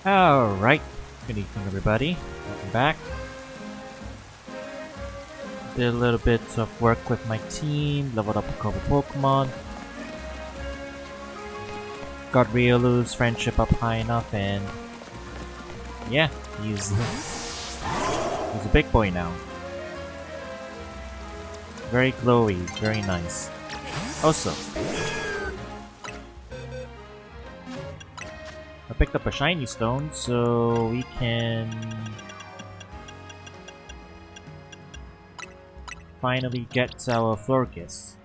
Alright, good evening everybody. Welcome back. Did a little bit of work with my team, leveled up a couple Pokemon. Got Riolu's friendship up high enough and yeah, he's a big boy now. Very glowy, very nice. Also, I picked up a shiny stone so we can finally get our Florges.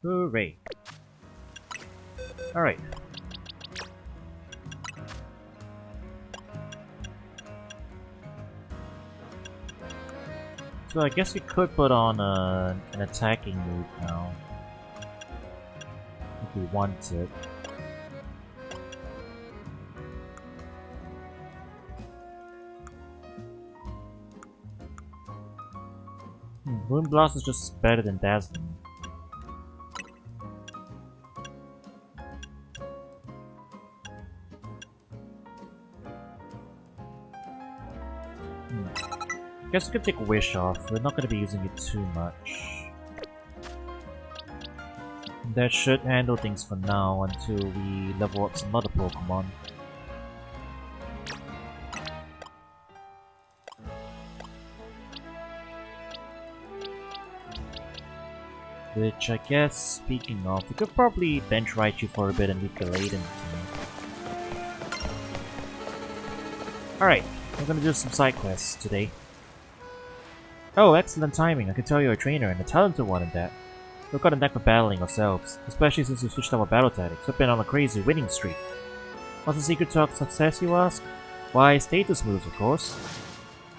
Hooray! Alright. So I guess we could put on an attacking move now. If we wanted. Moonblast is just better than Dazzling. Guess we could take Wish off. We're not going to be using it too much. That should handle things for now until we level up some other Pokemon. Which I guess, speaking of, we could probably bench Raichu for a bit and leave the Gallade in the team. Alright, we're gonna do some side quests today. Oh, excellent timing. I can tell you're a trainer and a talented one at that. We've got a knack for battling ourselves, especially since we switched our battle tactics. We've been on a crazy winning streak. What's the secret to our success, you ask? Why, status moves, of course.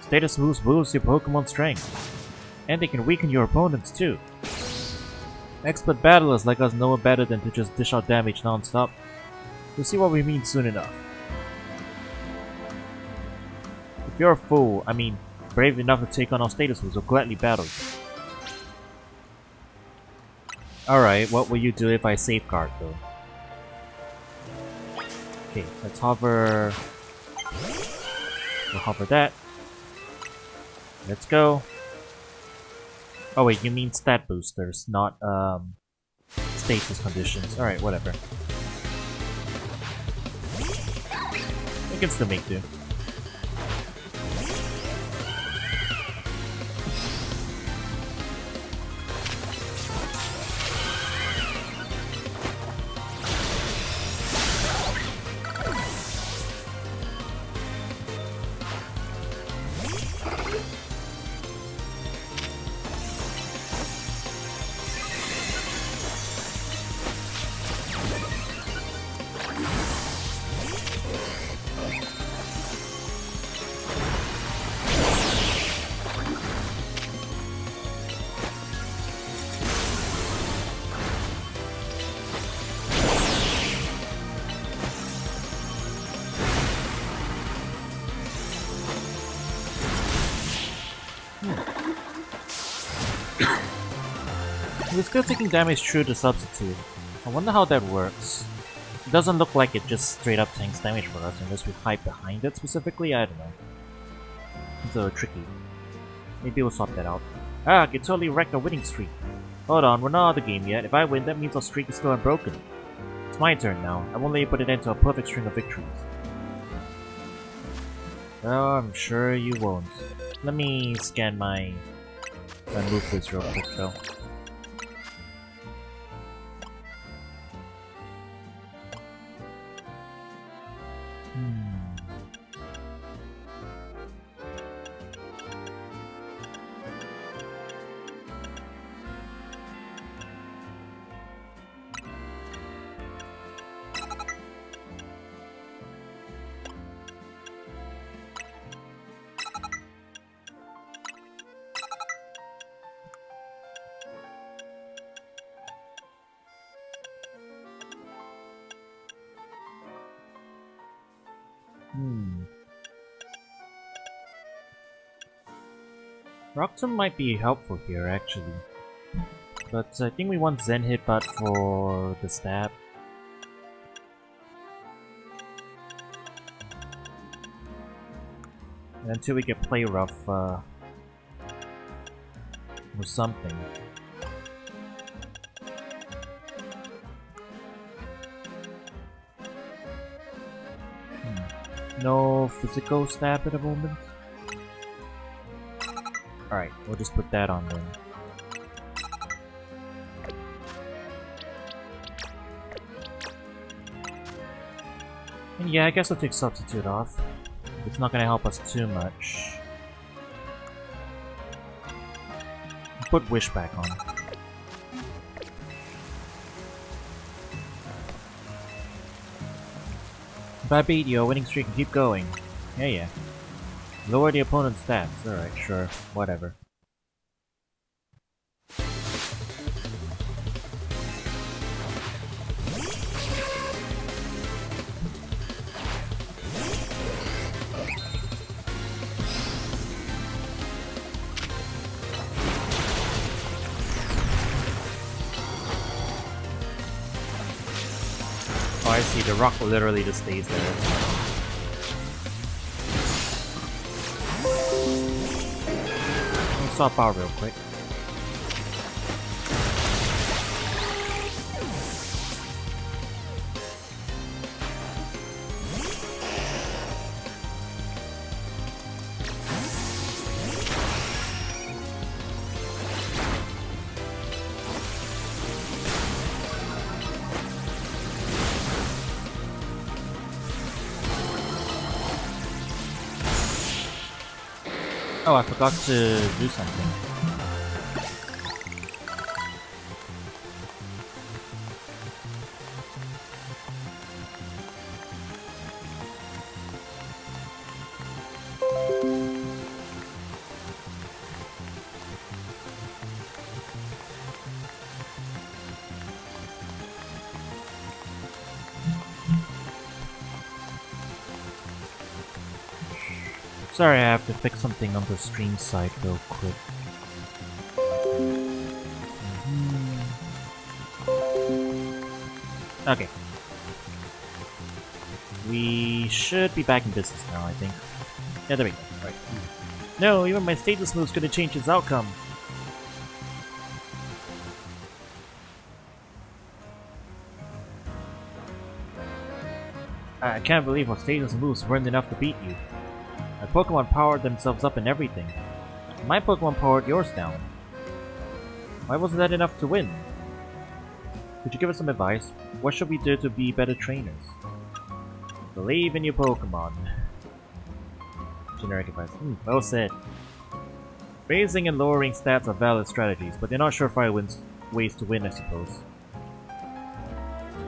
Status moves boost your Pokemon's strength. And they can weaken your opponents, too. Expert battlers like us know it better than to just dish out damage non-stop. You'll see what we mean soon enough. If you're a fool, I mean, brave enough to take on our status moves, we'll gladly battle you. Alright, what will you do if I safeguard though? Okay, let's hover. We'll hover that. Let's go. Oh wait, you mean stat boosters, not status conditions. Alright, whatever. We can still make do. We're still taking damage through the substitute. I wonder how that works. It doesn't look like it just straight up tanks damage for us unless we hide behind it specifically, I don't know. It's a little tricky. Maybe we'll swap that out. Ah, I can totally wreck a winning streak. Hold on, we're not out of the game yet. If I win, that means our streak is still unbroken. It's my turn now. I won't let you put it into a perfect string of victories. Well, I'm sure you won't. Let me scan my move list real quick though. Rock Tomb might be helpful here, actually. But I think we want Zen Headbutt for the stab. And until we get Play Rough, or something. No physical stab at the moment. Alright, we'll just put that on then. And yeah, I guess I'll take Substitute off. It's not gonna help us too much. Put Wish back on. If I beat you, a winning streak can keep going. Yeah. Lower the opponent's stats. Alright, sure. Whatever. Oh, I see. The rock literally just stays there. I'll swap out real quick. Oh, I forgot to do something. Sorry, I have to fix something on the stream side real quick. Okay. We should be back in business now, I think. Yeah, there we go. Right. No, even my status move's gonna change its outcome. I can't believe our status moves weren't enough to beat you. My Pokemon powered themselves up and everything. My Pokemon powered yours down. Why wasn't that enough to win? Could you give us some advice? What should we do to be better trainers? Believe in your Pokemon. Generic advice. Well said. Raising and lowering stats are valid strategies, but they're not surefire ways to win, I suppose.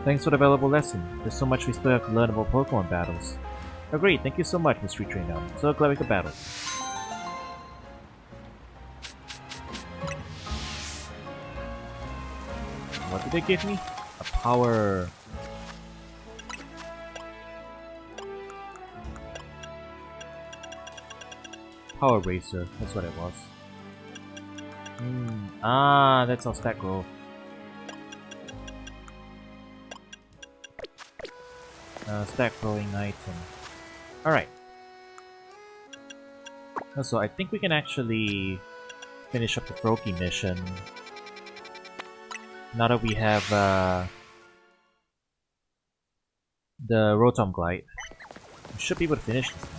Thanks for the valuable lesson. There's so much we still have to learn about Pokemon battles. Agreed, thank you so much, Mystery Trainer. So glad we could battle. What did they give me? A power... Power Racer, that's what it was. Ah, that's our stat growth. Stat growing item. Alright. So I think we can actually finish up the Froakie mission. Now that we have the Rotom Glide. We should be able to finish this now.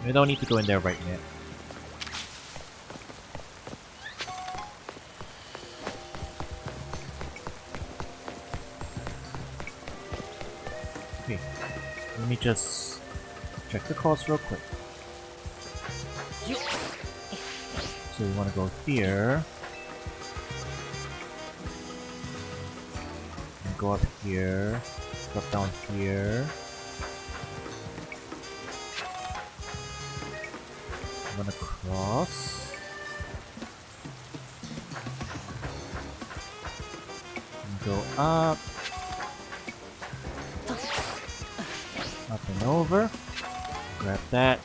We don't need to go in there right now. Okay, let me just check the cost real quick. So we want to go here. And go up here. Drop down here. Run across. And go up. Up and over. Grab that.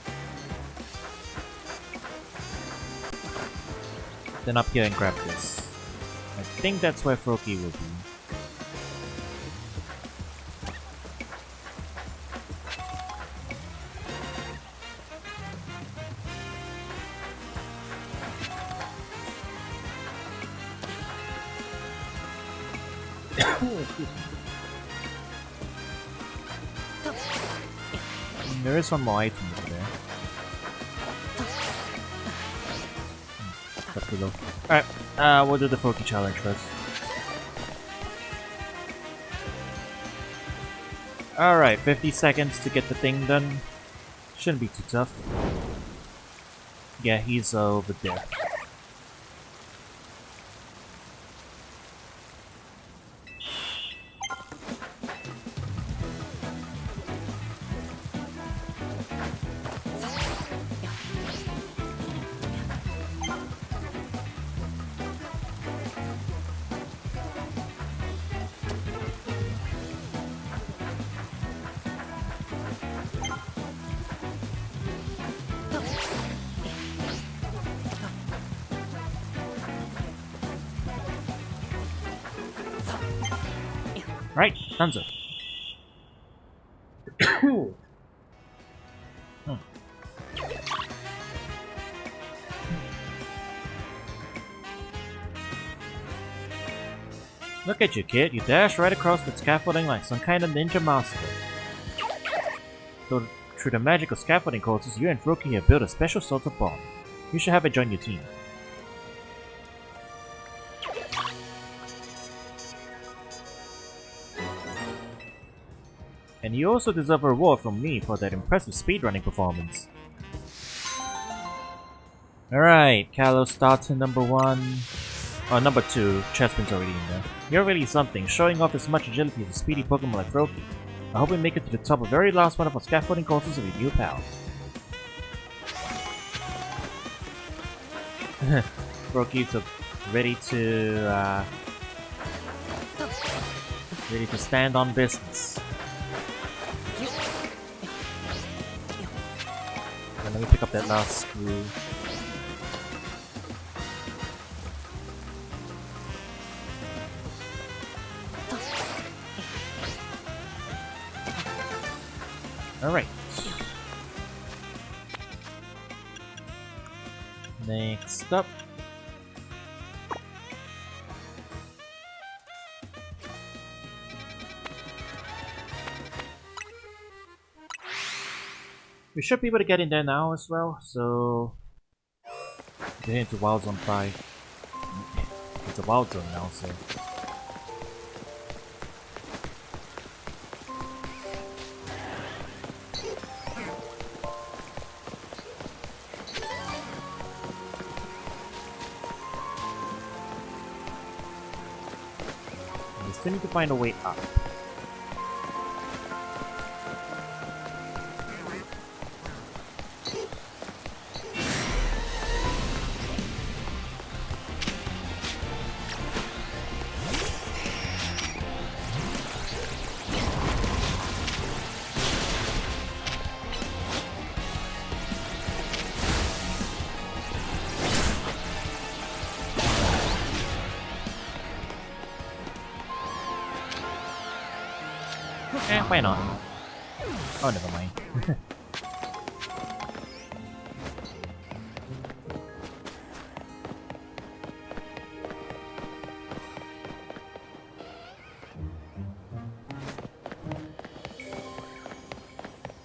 Then up here and grab this. I think that's where Froakie will be. There is one more item over there. Up below. Alright, we'll do the Froakie challenge first. Alright, 50 seconds to get the thing done. Shouldn't be too tough. Yeah, he's over there. Right, Dunzo. Look at you, kid. You dash right across the scaffolding like some kind of ninja master. So, through the magic of scaffolding courses, you and Froakie have built a special sort of bond. You should have it join your team. And you also deserve a reward from me for that impressive speedrunning performance. Alright, Kalos starts in number 1. Or number 2, Chespin's already in there. You're really something, showing off as much agility as a speedy Pokemon like Froakie. I hope we make it to the top of the very last one of our scaffolding courses with your new pal. Froakie's ready to stand on business. Let me pick up that last screw. Alright. Next up. We should be able to get in there now as well, so get into Wild Zone 5. It's a Wild Zone now, so we still need to find a way up. Why not? Oh, never mind.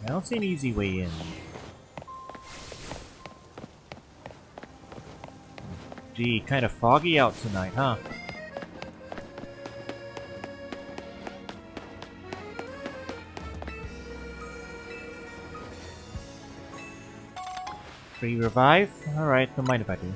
I don't see an easy way in. Gee, kind of foggy out tonight, huh? Free revive? Alright, don't mind if I do.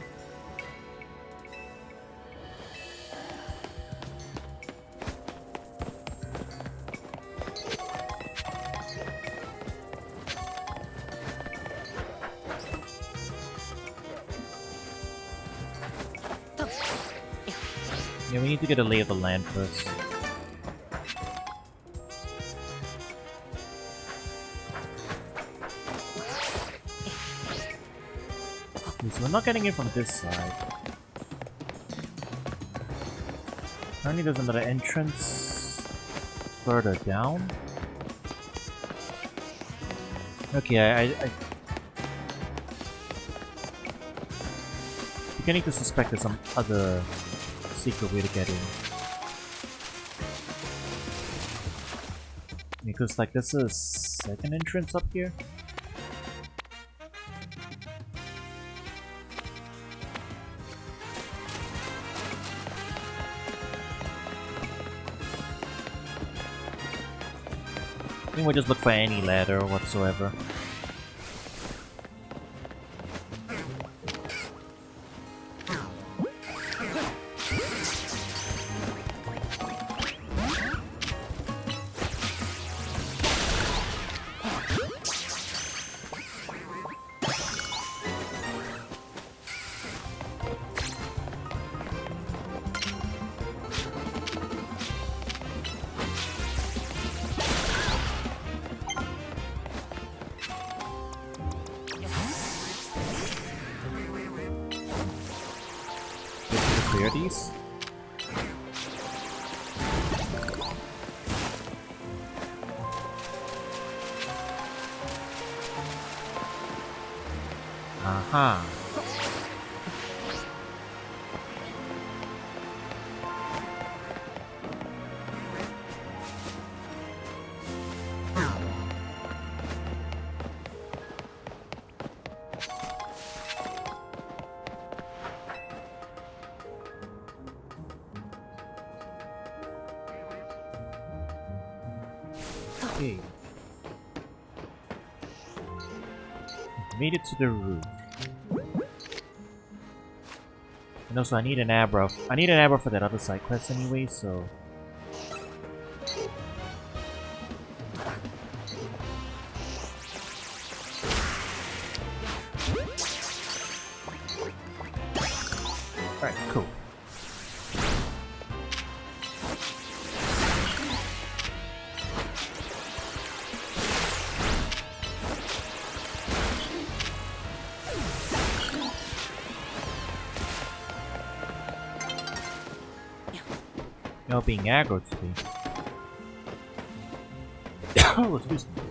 Yeah, we need to get a lay of the land first. Okay, so we're not getting it from this side. Apparently there's another entrance further down. Okay, I beginning to suspect there's some other secret way to get in. Because like this is second entrance up here. I think we'll just look for any ladder whatsoever. Clear these. Aha. Okay. Made it to the roof. And also I need an Abra. I need an Abra for that other side quest anyway, so... Alright, cool. You're being aggro to me. Oh, excuse me.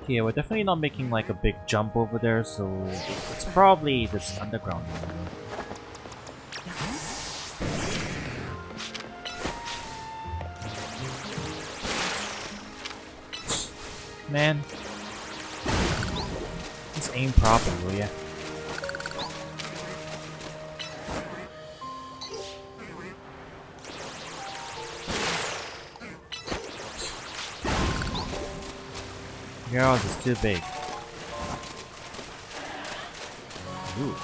Yeah, we're definitely not making like a big jump over there, so it's probably this underground area. Man, just aim properly, will ya? Yours is too big. Ooh.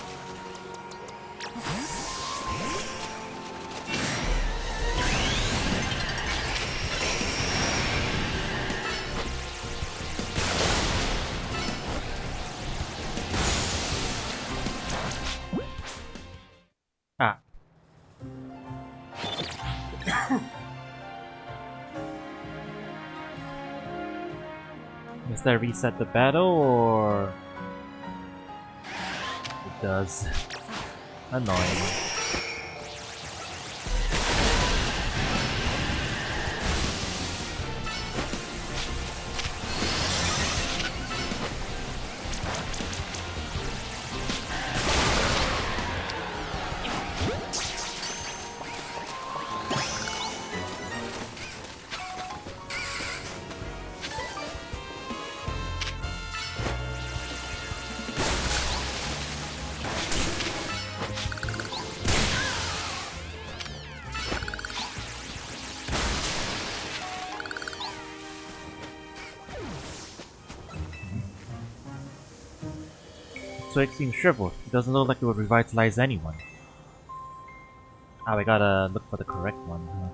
Ah. Does that reset the battle, or... It does. Annoying. Twig seems shriveled. It doesn't look like it would revitalize anyone. Ah, we gotta look for the correct one, huh?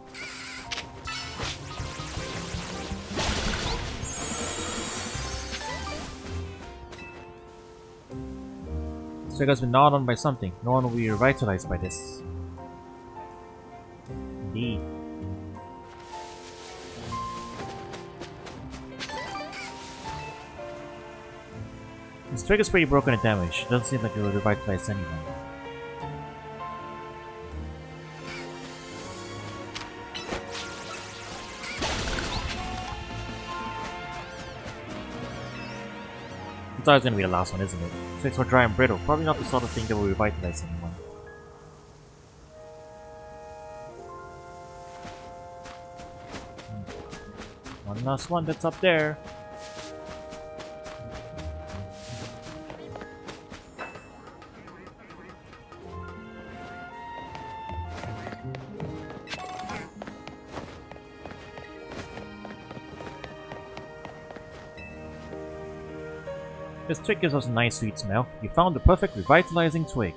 Twig has been gnawed on by something. No one will be revitalized by this. Indeed. This twig is pretty broken and damaged. It doesn't seem like it will revitalize anyone. It's always gonna be the last one, isn't it? Twigs are dry and brittle. Probably not the sort of thing that will revitalize anyone. One last one that's up there. This twig gives us a nice sweet smell. You found the perfect revitalizing twig.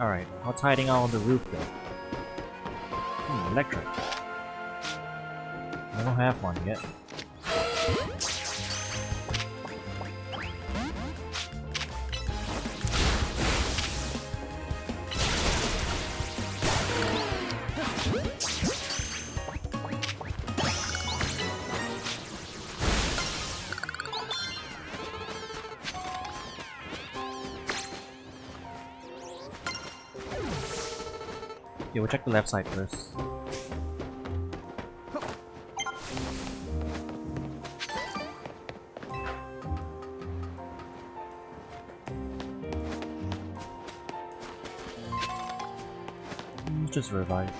Alright, what's hiding out on the roof though? Electric. I don't have one yet. Okay, we'll check the left side first. Just revive.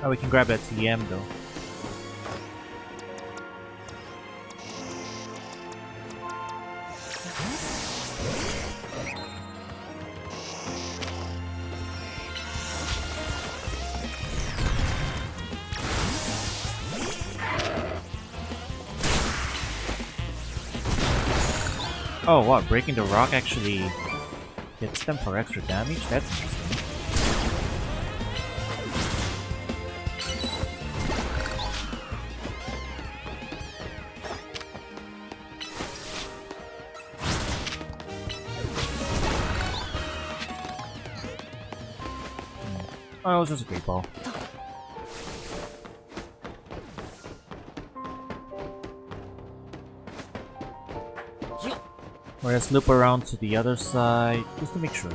Oh, we can grab that TM though. Oh, what? Breaking the rock actually hits them for extra damage? That's interesting. Oh, it was just a great ball. Or let's loop around to the other side, just to make sure.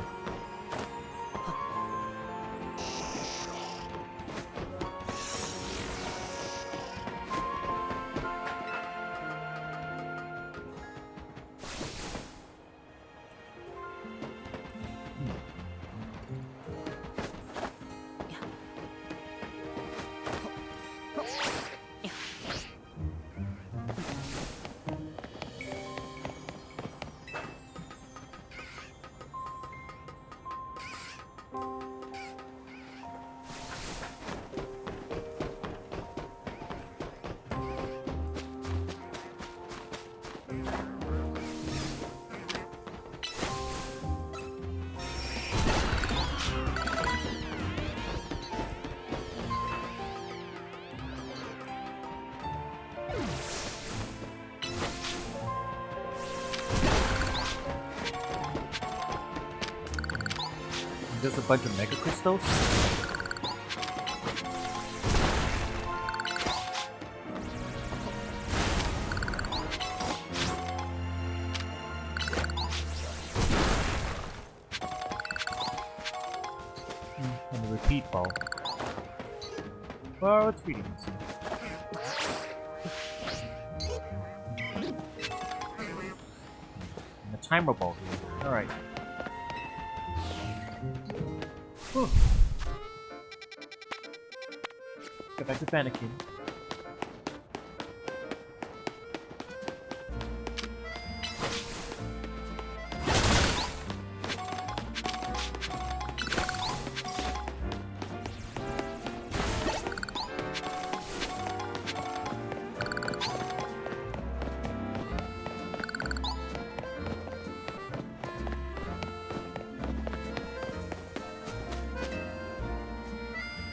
just a bunch of mega crystals? And the repeat ball. Well, it's pretty easy. And a timer ball here. Alright. Let's go back to Fennekin.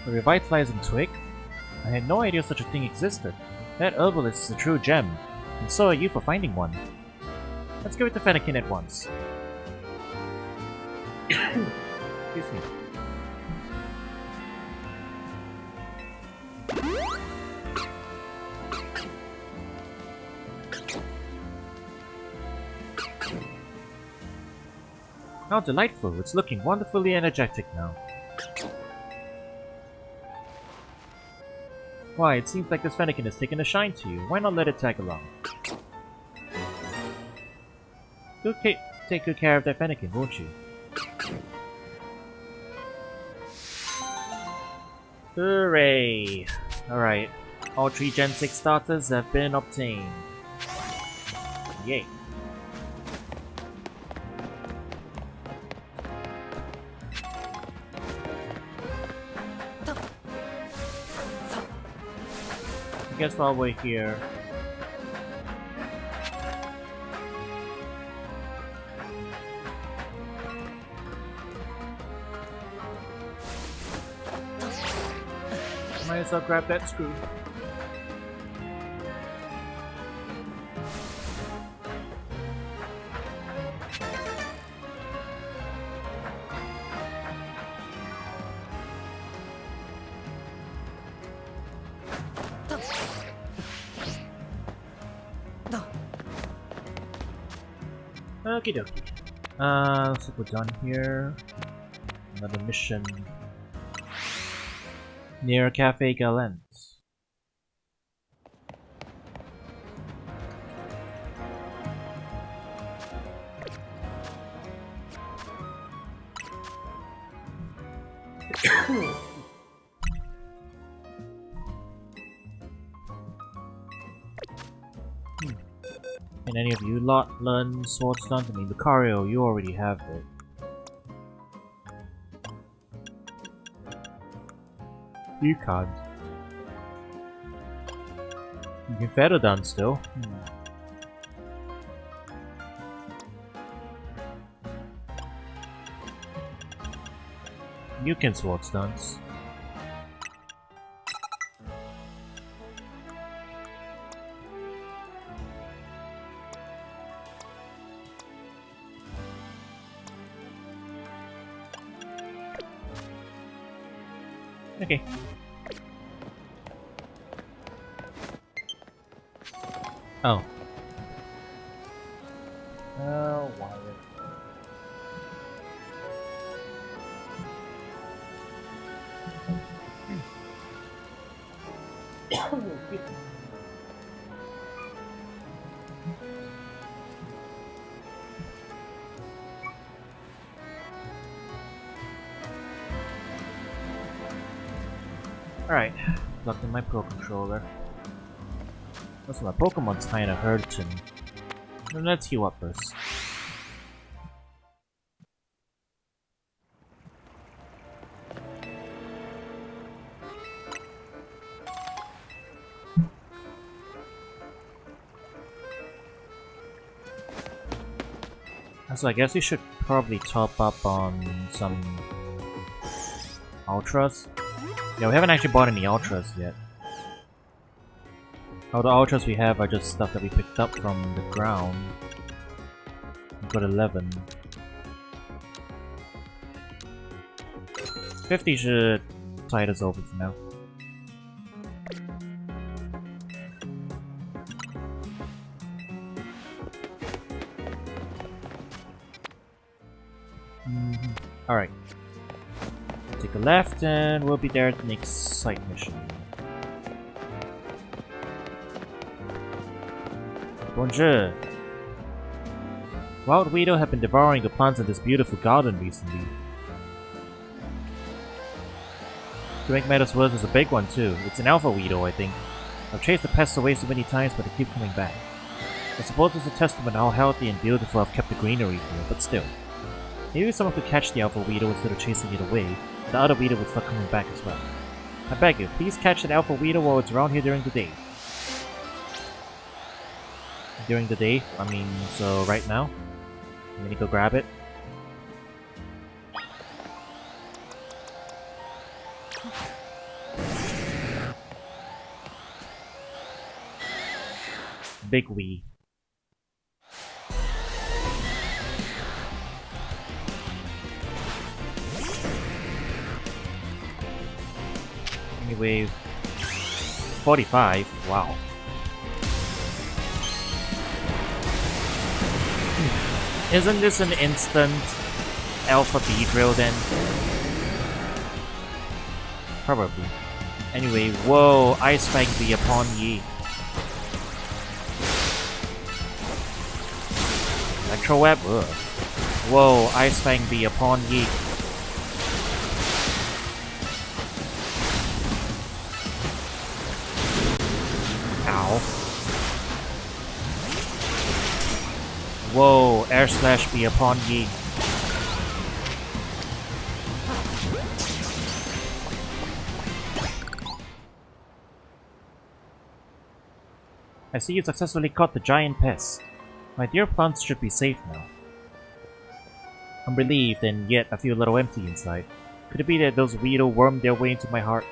A revitalizing twig? I had no idea such a thing existed. That herbalist is a true gem, and so are you for finding one. Let's give it to Fennekin at once. Excuse me. How delightful, it's looking wonderfully energetic now. Why, it seems like this Fennekin has taken a shine to you. Why not let it tag along? Take good care of that Fennekin, won't you? Hooray! Alright, all 3 Gen 6 starters have been obtained. Yay! I guess while we're here... might as well grab that screw. Okie dokie. Looks like we're done here. Another mission near Cafe Gallant. Can any of you lot learn sword stance? I mean, Lucario, you already have it. You can't. You can feather dance still. You can sword stance. Okay. Oh. Oh, why? Alright, plugged in my Pro Controller. Also, my Pokemon's kinda hurting. Let's heal up first. So I guess we should probably top up on some Ultras. Yeah, we haven't actually bought any Ultras yet. All the Ultras we have are just stuff that we picked up from the ground. We've got 11. 50 should tide us over for now. Alright. Take a left and we'll be there at the next site mission. Bonjour! Wild Weedle have been devouring the plants in this beautiful garden recently. To make matters worse, there's a big one too. It's an alpha Weedle, I think. I've chased the pests away so many times, but they keep coming back. I suppose it's a testament how healthy and beautiful I've kept the greenery here, but still. Maybe if someone could catch the alpha Weedle instead of chasing it away, the other Weedle would start coming back as well. I beg you, please catch that alpha Weedle while it's around here during the day. During the day? I mean, so right now? I'm gonna go grab it. Big Wee. Anyway, 45. Wow. Isn't this an instant alpha Beedrill then? Probably. Anyway, whoa, Ice Fang be upon ye. Electro Web? Ugh. Whoa, Ice Fang be upon ye. Ow. Whoa, Air Slash be upon ye. I see you successfully caught the giant pest. My dear plants should be safe now. I'm relieved and yet I feel a little empty inside. Could it be that those Weedle wormed their way into my heart?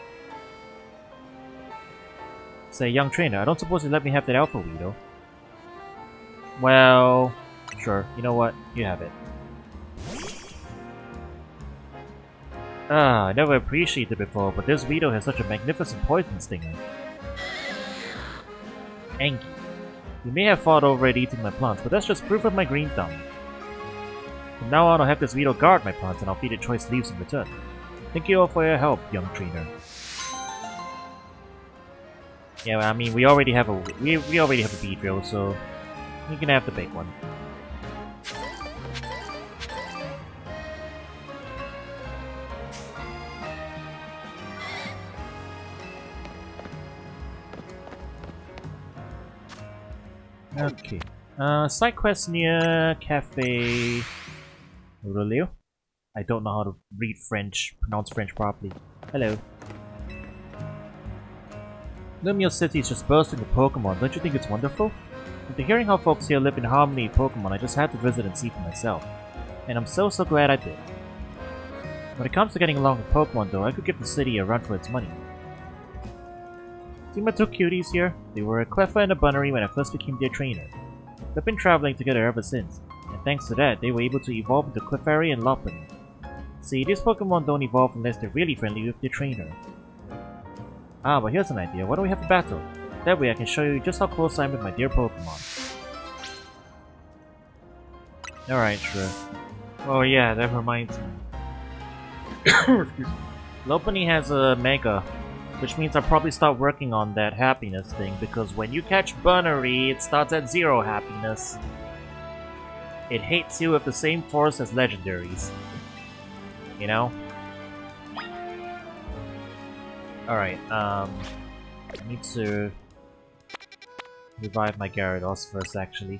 Say, young trainer, I don't suppose you let me have that alpha Weedle. Well, sure. You know what? You have it. Ah, I never appreciated it before, but this Weedle has such a magnificent poison stinger. Anki. You may have fought over it eating my plants, but that's just proof of my green thumb. From now on, I'll have this Weedle guard my plants, and I'll feed it choice leaves in return. Thank you all for your help, young trainer. Yeah, well, I mean, we already have a Beedrill, so you can have the big one. Okay. Side quest near Cafe Rulio. I don't know how to read French, pronounce French properly. Hello. Lumio City is just bursting with Pokémon, don't you think it's wonderful? After hearing how folks here live in harmony with Pokémon, I just had to visit and see for myself. And I'm so glad I did. When it comes to getting along with Pokémon though, I could give the city a run for its money. See my two cuties here? They were a Cleffa and a Bunnery when I first became their trainer. They've been traveling together ever since, and thanks to that, they were able to evolve into Clefairy and Lopunny. See, these Pokémon don't evolve unless they're really friendly with their trainer. Ah, but here's an idea. Why don't we have a battle? That way I can show you just how close I am with my dear Pokémon. Alright, sure. Oh yeah, that reminds me. Lopunny has a Mega, which means I'll probably start working on that happiness thing, because when you catch Bunnery, it starts at 0 happiness. It hates you with the same force as legendaries. You know? Alright, I need to revive my Gyarados first, actually.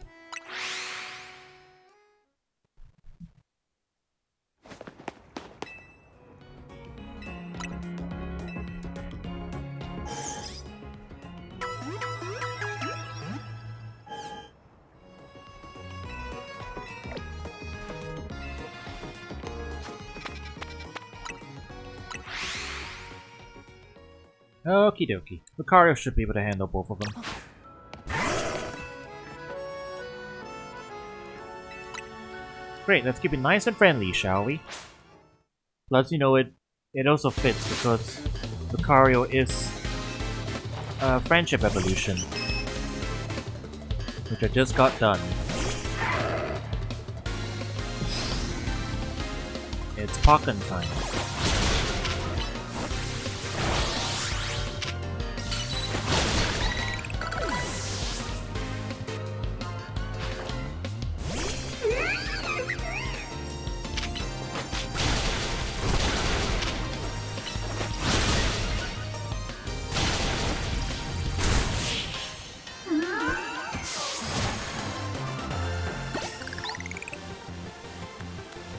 Okie dokie. Lucario should be able to handle both of them. Great, let's keep it nice and friendly, shall we? Plus, you know, it It also fits because Lucario is a friendship evolution, which I just got done. It's Pokken time.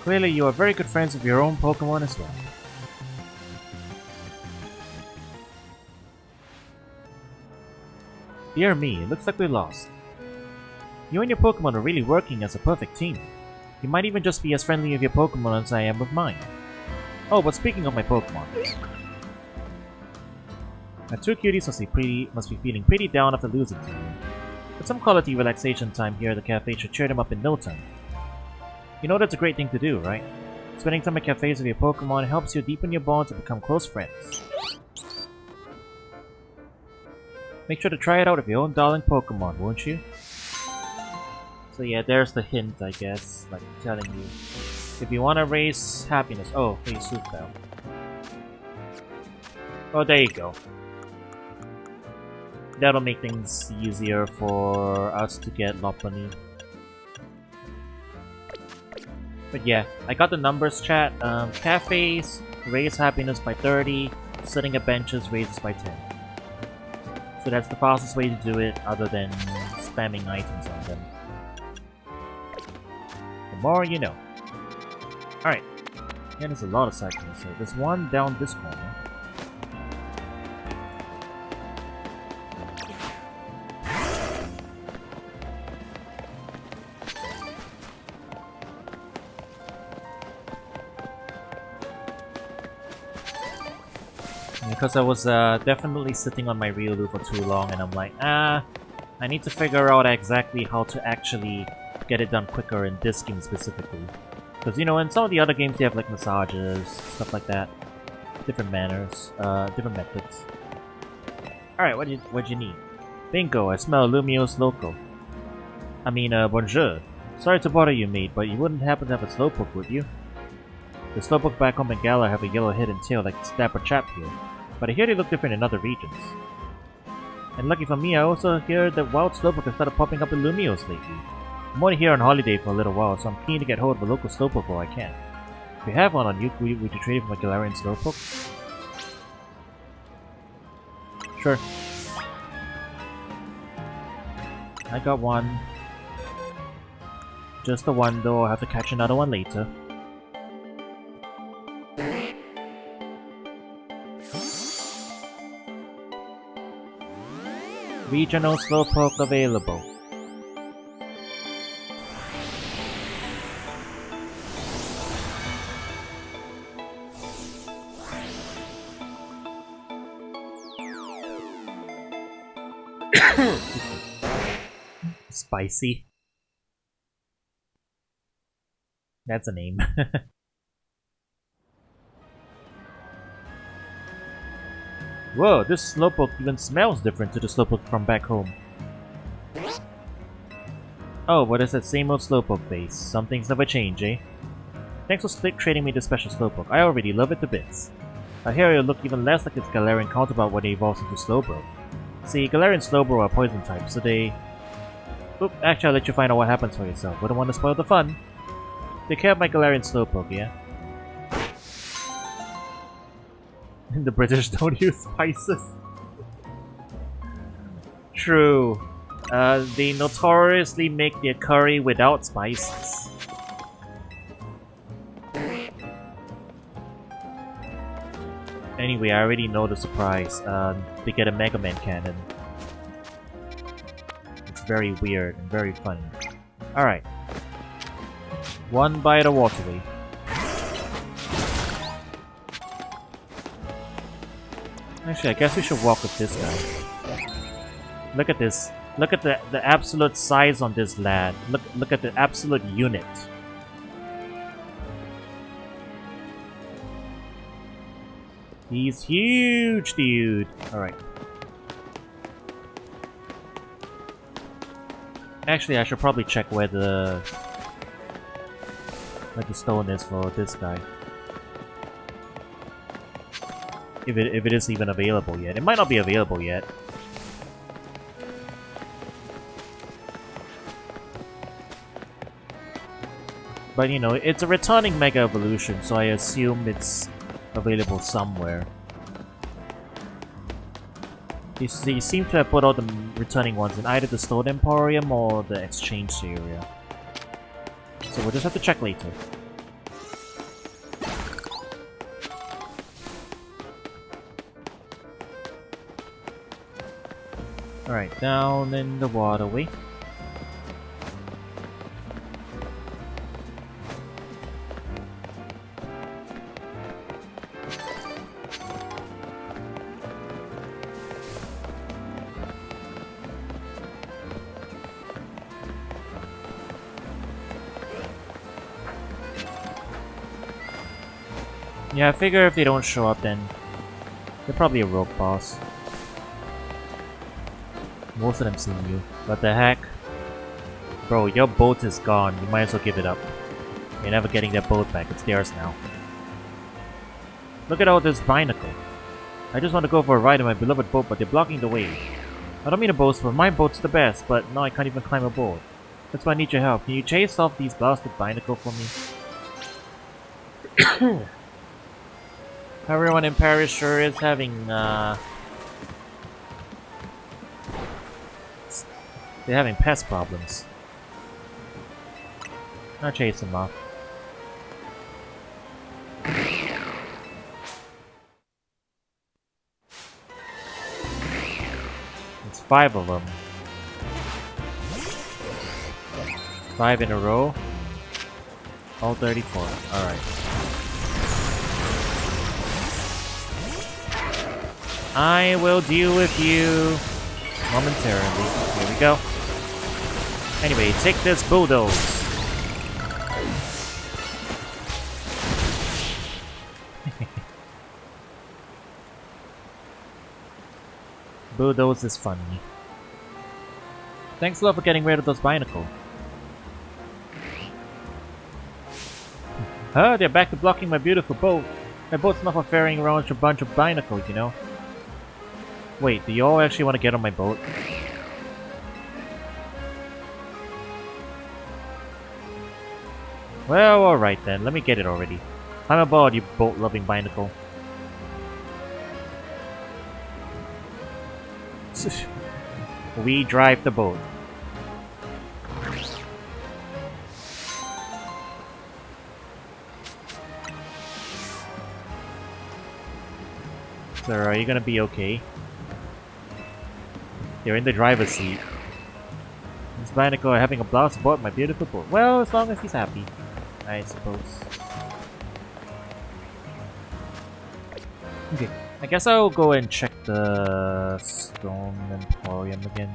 Clearly, you are very good friends with your own Pokémon as well. Dear me, it looks like we lost. You and your Pokémon are really working as a perfect team. You might even just be as friendly with your Pokémon as I am with mine. Oh, but speaking of my Pokémon. My two cuties must be feeling pretty down after losing to you. But some quality relaxation time here at the cafe should cheer them up in no time. You know that's a great thing to do, right? Spending time at cafes with your Pokémon helps you deepen your bonds and become close friends. Make sure to try it out with your own darling Pokémon, won't you? So yeah, there's the hint, I guess, like telling you. If you want to raise happiness... Oh, hey, Soup Bell. Oh, there you go. That'll make things easier for us to get Lopunny. But yeah, I got the numbers, chat. Cafes raise happiness by 30, sitting at benches raises by 10. So that's the fastest way to do it, other than spamming items on them. The more you know. Alright. Yeah, there's a lot of side quests here. There's one down this corner. Because I was definitely sitting on my Riolu for too long, and I'm like, I need to figure out exactly how to actually get it done quicker in this game specifically. Because, you know, in some of the other games you have like massages, stuff like that. Different manners, different methods. Alright, what'd you need? Bingo, I smell Lumio's Loco. I mean, bonjour. Sorry to bother you, mate, but you wouldn't happen to have a Slowpoke, would you? The Slowpoke back home in Galar have a yellow head and tail like Snapper Chap here. But I hear they look different in other regions. And lucky for me, I also hear that wild Slowpoke has started popping up in Lumios lately. I'm only here on holiday for a little while, so I'm keen to get hold of a local Slowpoke while I can. If you have one on you, would you trade it for a Galarian Slowpoke? Sure. I got one. Just the one though, I'll have to catch another one later. Regional Slowpoke available. Spicy. That's a name. Whoa, this Slowpoke even smells different to the Slowpoke from back home. Oh, what is that same old Slowpoke face? Some things never change, eh? Thanks for trading me this special Slowpoke. I already love it to bits. I hear it'll look even less like its Galarian counterpart when it evolves into Slowbro. See, Galarian Slowbro are poison types, so they... Oop, actually I'll let you find out what happens for yourself. Wouldn't want to spoil the fun. Take care of my Galarian Slowpoke, yeah? The British don't use spices. True. They notoriously make their curry without spices. Anyway, I already know the surprise. They get a Mega Man cannon. It's very weird and very funny. Alright. One by the waterway. Actually, I guess we should walk with this guy. Look at this. Look at the absolute size on this lad. Look at the absolute unit. He's huge, dude! Alright. Actually, I should probably check where the stone is for this guy. If it is even available yet. It might not be available yet. But you know, it's a returning Mega Evolution, so I assume it's available somewhere. You seem to have put all the returning ones in either the Stone Emporium or the exchange area. So we'll just have to check later. Alright, down in the waterway. Yeah, I figure if they don't show up, then they're probably a rogue boss. Most of them seen you. What the heck? Bro, your boat is gone. You might as well give it up. You're never getting that boat back. It's theirs now. Look at all this binacle. I just want to go for a ride in my beloved boat, but they're blocking the way. I don't mean to boast, but my boat's the best, but now I can't even climb aboard. That's why I need your help. Can you chase off these blasted binacle for me? Everyone in Paris sure is having, they're having pest problems. I'll chase them off. It's 5 of them. 5 in a row. All 34. Alright. I will deal with you momentarily. Here we go. Anyway, take this bulldoze. Bulldoze is funny. Thanks a lot for getting rid of those binacles. Huh? They're back to blocking my beautiful boat. My boat's not for ferrying around a bunch of binacles, you know? Wait, do you all actually want to get on my boat? Well, alright then. Let me get it already. I'm aboard, you boat-loving binacle. We drive the boat. Sir, are you gonna be okay? You're in the driver's seat. This binacle are having a blast aboard my beautiful boat. Well, as long as he's happy, I suppose. Okay, I guess I'll go and check the Stone Emporium again.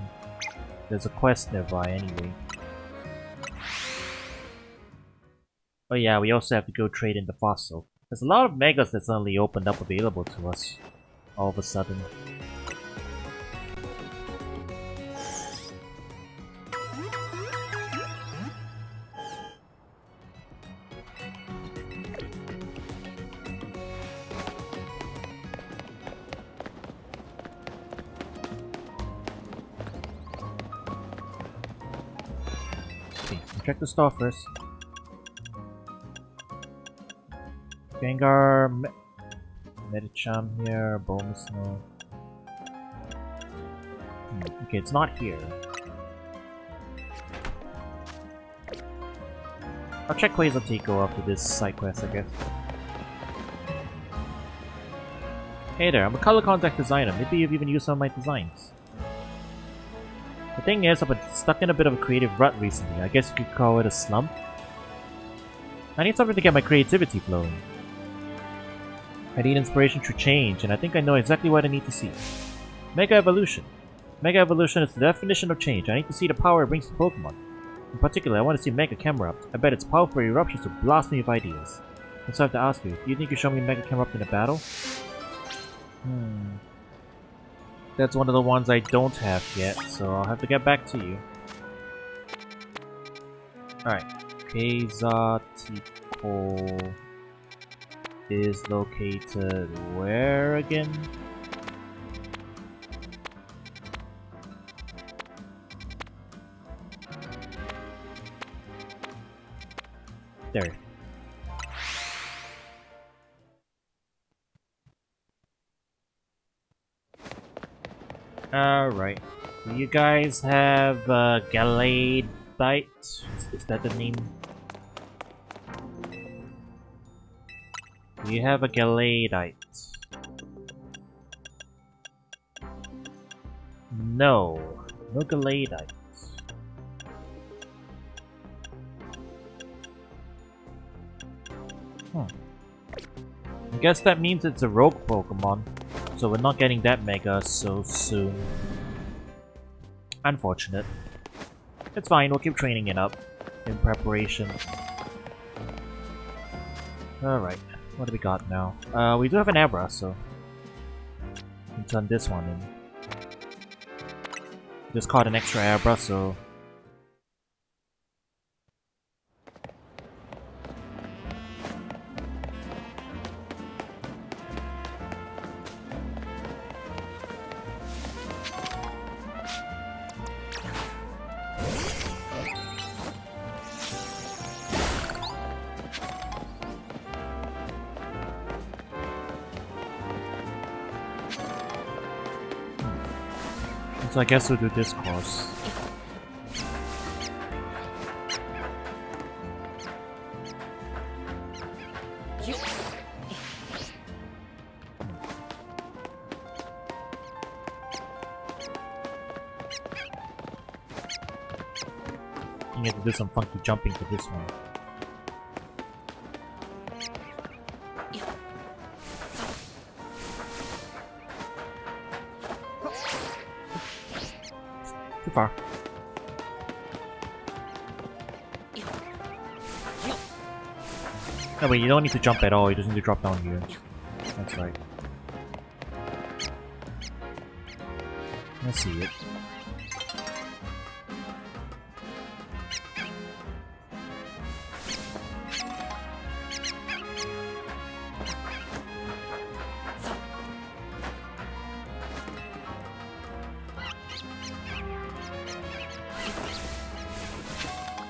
There's a quest nearby anyway. Oh yeah, we also have to go trade in the fossil. There's a lot of megas that suddenly opened up available to us. All of a sudden. Okay, check the store first. Gengar, Medicham here, Bulmasnow. Okay, it's not here. I'll check Quasartico after this side quest, I guess. Hey there, I'm a color contact designer. Maybe you've even used some of my designs. The thing is, I've been stuck in a bit of a creative rut recently. I guess you could call it a slump. I need something to get my creativity flowing. I need inspiration to change, and I think I know exactly what I need to see. Mega Evolution. Mega Evolution is the definition of change. I need to see the power it brings to Pokémon. In particular, I want to see Mega Camerupt. I bet its powerful eruptions will blast me with ideas. And so I have to ask you, do you think you show me Mega Camerupt in a battle? That's one of the ones I don't have yet, so I'll have to get back to you. Alright. Keiza Tiko is located where again? There. Alright. Do you guys have Galadeite? Is that the name? Do you have a Galadeite? No. No Galadeite. I guess that means it's a rogue Pokemon, so we're not getting that Mega so soon. Unfortunate. It's fine, we'll keep training it up in preparation. Alright, what do we got now? We do have an Abra, so we can turn this one in. Just caught an extra Abra, so I guess we'll do this course. You have to do some funky jumping for this one. Too far. No, wait, you don't need to jump at all, you just need to drop down here. That's right. I see it.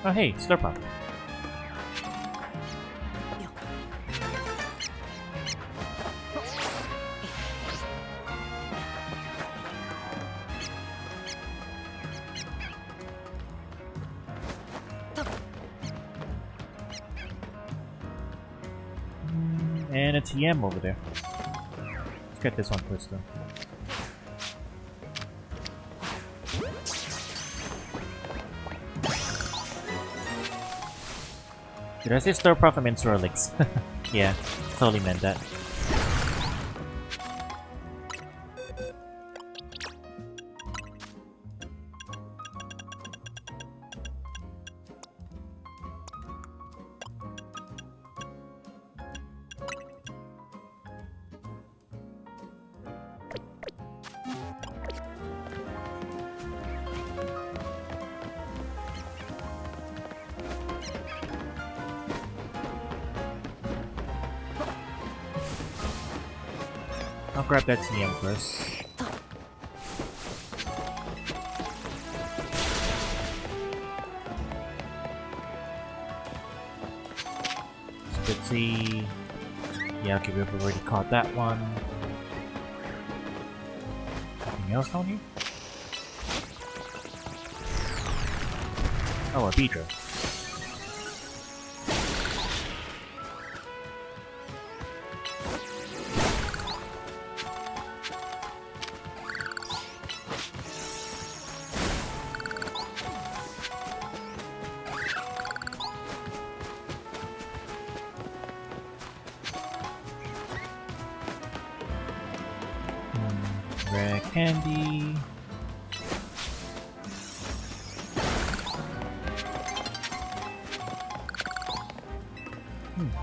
Oh hey, Slurpuff. And a TM over there. Let's get this one first though. Did I say Slurpuff? I meant Swirlix. Yeah, totally meant that. I'll grab that TM first. Spitzy. Yeah, okay, we've already caught that one. Anything else down here? Oh, a Beedrill. Rare candy.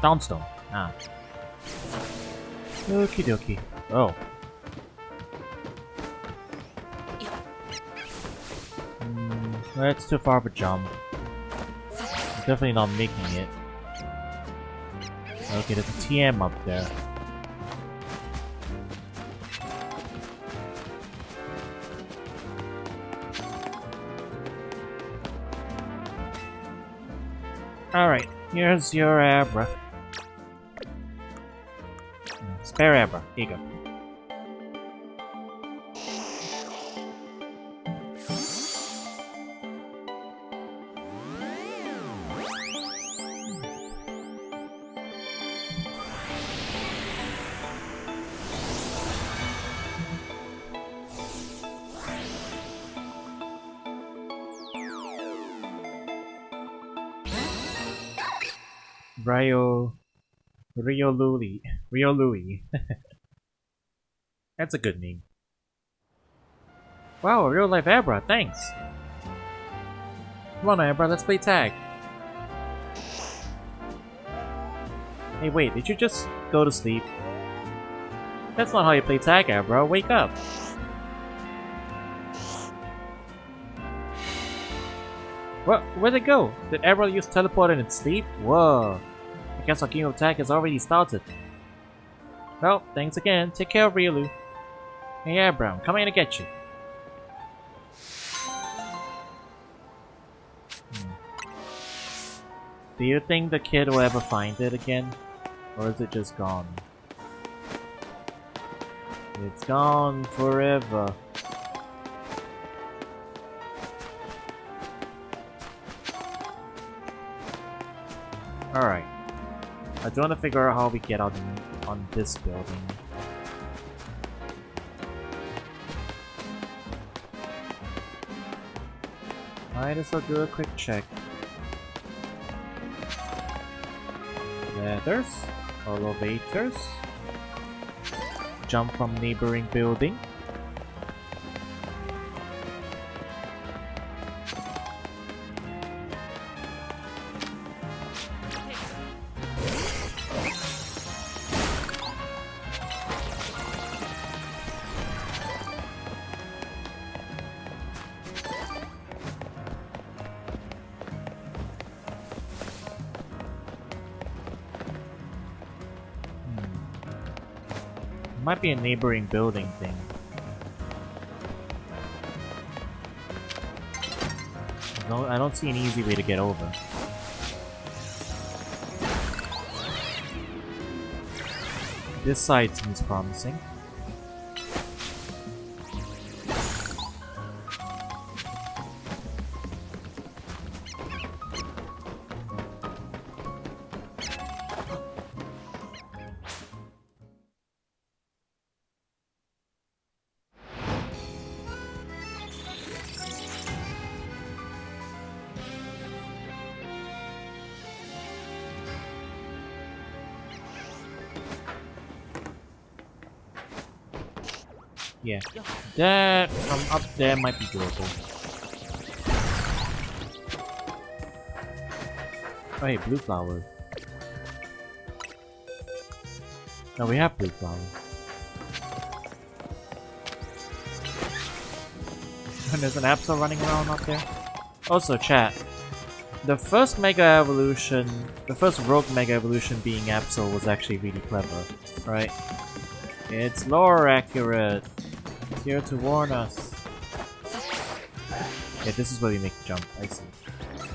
Downstone. Ah. Okie dokie. Oh. Well, it's too far of a jump. Definitely not making it. Okay, there's a TM up there. Alright, here's your Abra. Spare Abra, here you go. Rio Louie. That's a good name. Wow, a real life Abra, thanks! Come on Abra, let's play tag. Hey wait, did you just go to sleep? That's not how you play tag, Abra, wake up! What? Where'd it go? Did Abra use teleport in its sleep? Whoa! I guess our game of tag has already started. Well, thanks again. Take care of Riolu. Hey Abra, I'm coming to get you. Do you think the kid will ever find it again? Or is it just gone? It's gone forever. Alright. I do want to figure out how we get out on this building. Might as well do a quick check. Ladders, elevators, jump from neighboring building. Might be a neighboring building thing. No, I don't see an easy way to get over. This side seems promising. Yeah, that from up there might be doable. Oh hey, blue flower. No, we have blue flower. And there's an Absol running around up there. Also, chat. The first Mega Evolution, the first Rogue Mega Evolution being Absol was actually really clever, right? It's lore accurate. It's here to warn us. Yeah, this is where we make the jump. I see.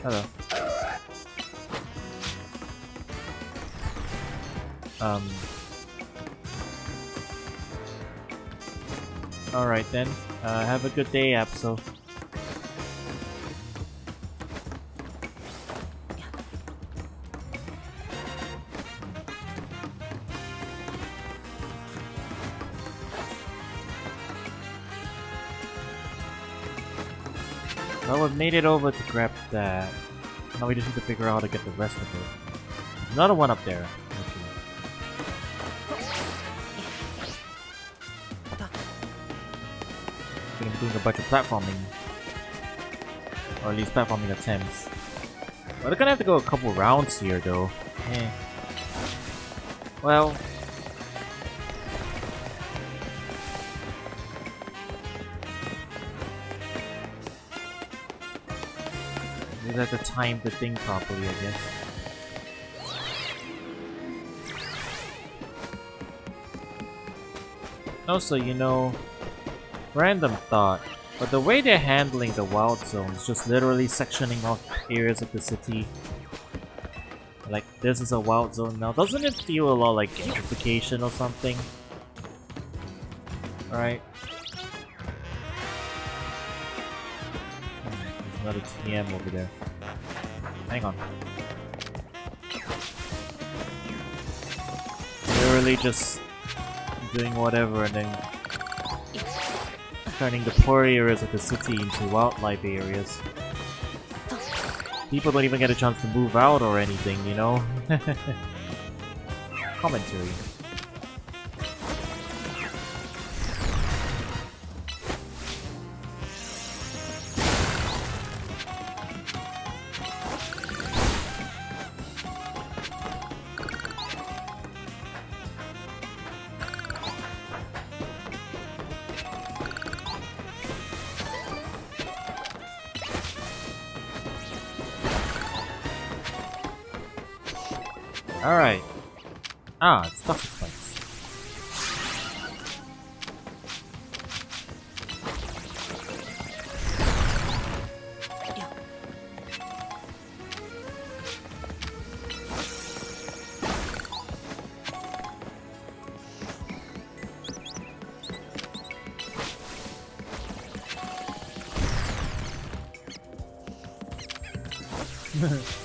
Hello. Alright then. Have a good day, Absol. Well, we've made it over to grab that. Now we just need to figure out how to get the rest of it. There's another one up there. Gonna be doing a bunch of platforming. Or at least platforming attempts. Well, they're gonna have to go a couple rounds here though. Eh. Well. We have to time the thing properly, I guess. Also, you know, random thought, but the way they're handling the wild zones, just literally sectioning off areas of the city. Like, this is a wild zone now. Doesn't it feel a lot like gentrification or something? Right? There's another TM over there. Hang on. Literally just doing whatever and then turning the poor areas of the city into wildlife areas. People don't even get a chance to move out or anything, you know? Commentary. Alright. Ah, it's Dr. Spikes.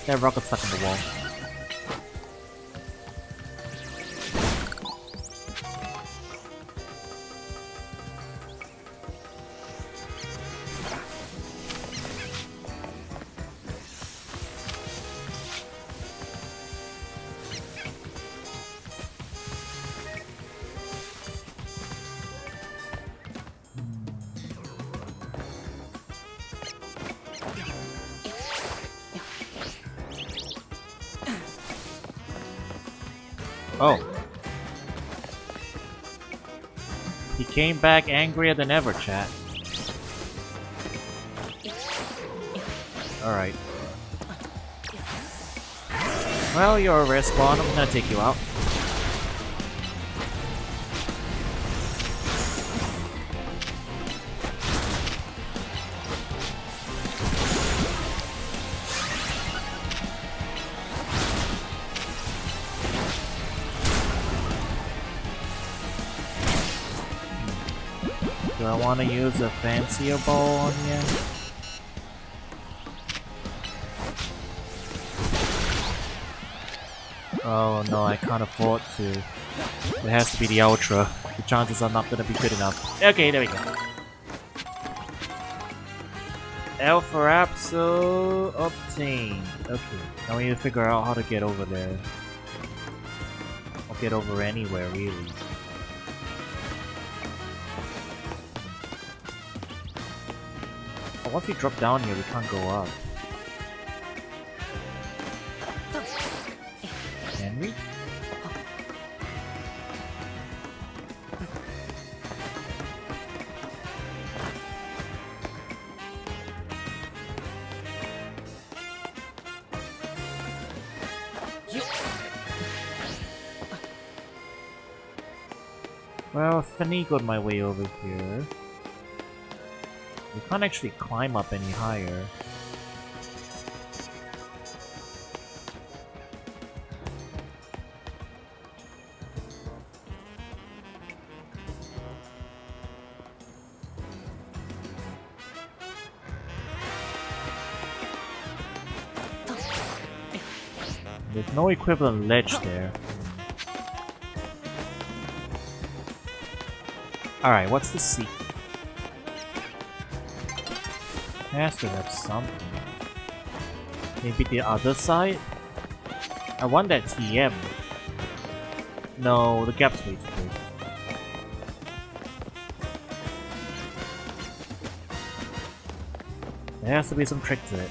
That rocket stuck in the wall. Oh. He came back angrier than ever, chat. Alright. Well, you're a respawn. I'm gonna take you out. Do I want to use a fancier bow on you? Oh no, I can't afford to. It has to be the Ultra. The chances are not gonna be good enough. Okay, there we go. Alpha Rapso obtained. Okay, now we need to figure out how to get over there. Or get over anywhere, really. Once we drop down here, we can't go up. Can we? Well, finagled my way over here. We can't actually climb up any higher. There's no equivalent ledge there. Alright, what's the secret? Has to have something. Maybe the other side? I want that TM. No, the gap's way too big. There has to be some trick to it.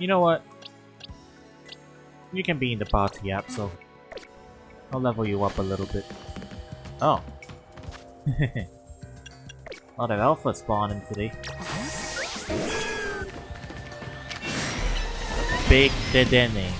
You know what? You can be in the party app, so I'll level you up a little bit. Oh. A lot of alpha spawning today. Big Dedenne.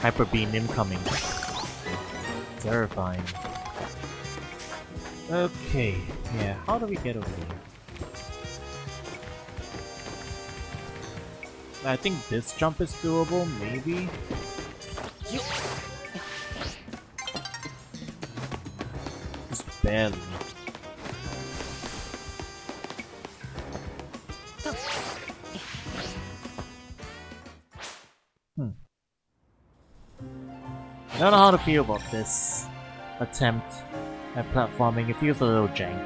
Hyper beam incoming. Terrifying. Okay, yeah, how do we get over here? I think this jump is doable, maybe? Just barely. I don't know how to feel about this attempt at platforming. It feels a little jank.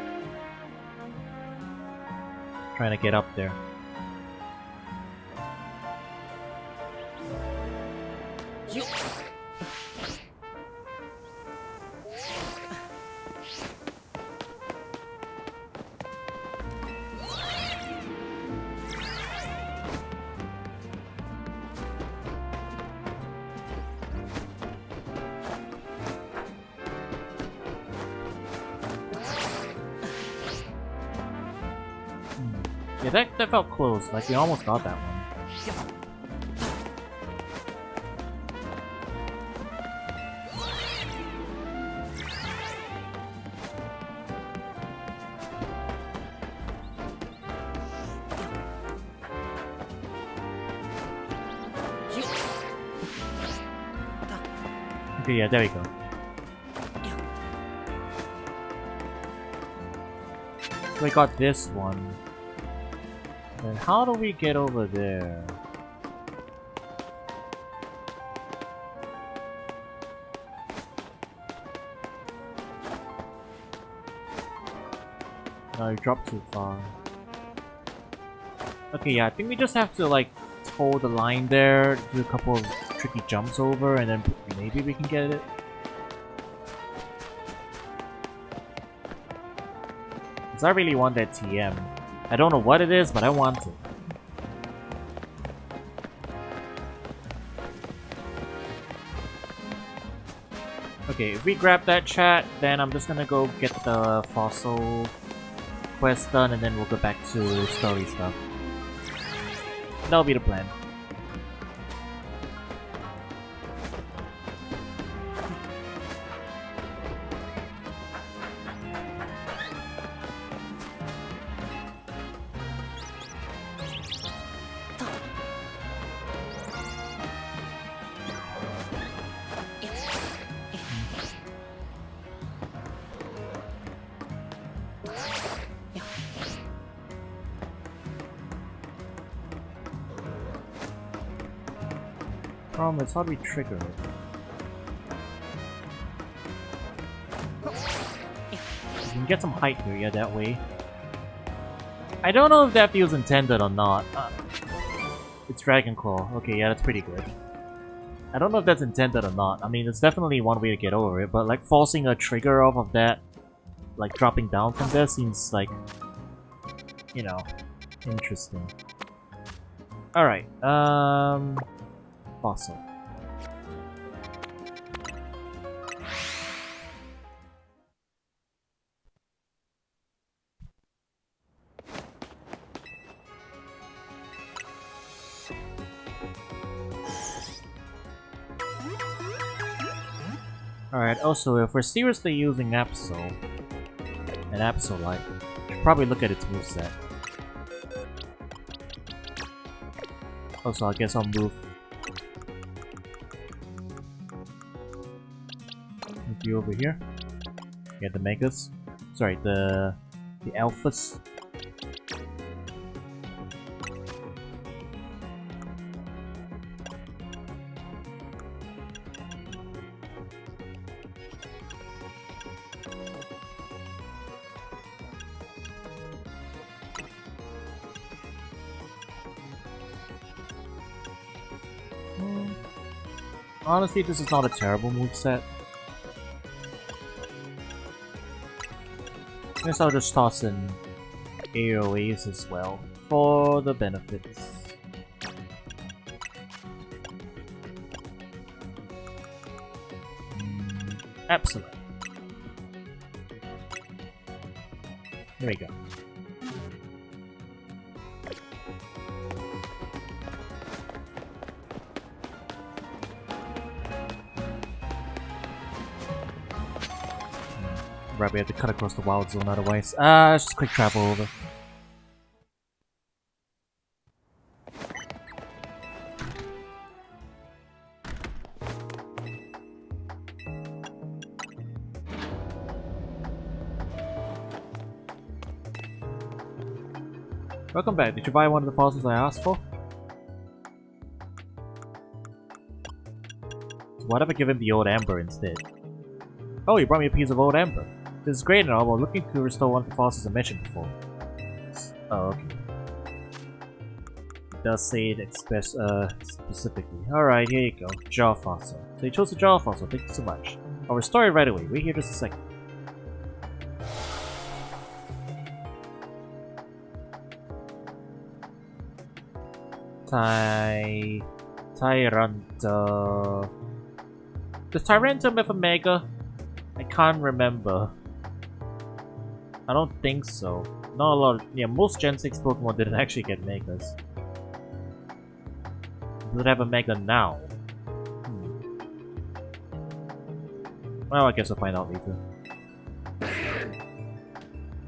Trying to get up there. Yeah, that felt close. Like, we almost got that one. Okay, yeah, there we go. We got this one. Then how do we get over there? No, you dropped too far. Okay, yeah, I think we just have to like toe the line there, do a couple of tricky jumps over, and then maybe we can get it. Because I really want that TM. I don't know what it is, but I want it. Okay, if we grab that chat, then I'm just gonna go get the fossil quest done, and then we'll go back to story stuff. That'll be the plan. Problem is, how do we trigger it? We can get some height here, yeah, that way. I don't know if that feels intended or not. It's Dragon Claw. Okay, yeah, that's pretty good. I don't know if that's intended or not. I mean, it's definitely one way to get over it, but like forcing a trigger off of that, like dropping down from there seems like, you know, interesting. Alright, fossil. Alright, also, if we're seriously using Absol and Absolite, we should probably look at its moveset. Also, I guess I'll move you over here. Get the megas. Sorry, the alphas. Honestly, this is not a terrible moveset. I guess I'll just toss in AoEs as well, for the benefits. Excellent. There we go. Right, we have to cut across the wild zone otherwise. Let's just quick travel over. Welcome back. Did you buy one of the fossils I asked for? So why don't I give him the old amber instead? Oh, you brought me a piece of old amber. This is great and all, but looking to restore one of the fossils I mentioned before. Oh, okay. It does say it specifically. Alright, here you go. Jaw fossil. So you chose the jaw fossil, thank you so much. I'll restore it right away. Wait here just a second. Tyranta. Does Tyranta have a mega? I can't remember. I don't think so. Not a lot of, yeah, most Gen 6 Pokemon didn't actually get megas. Does it have a mega now? Well, I guess I'll find out later.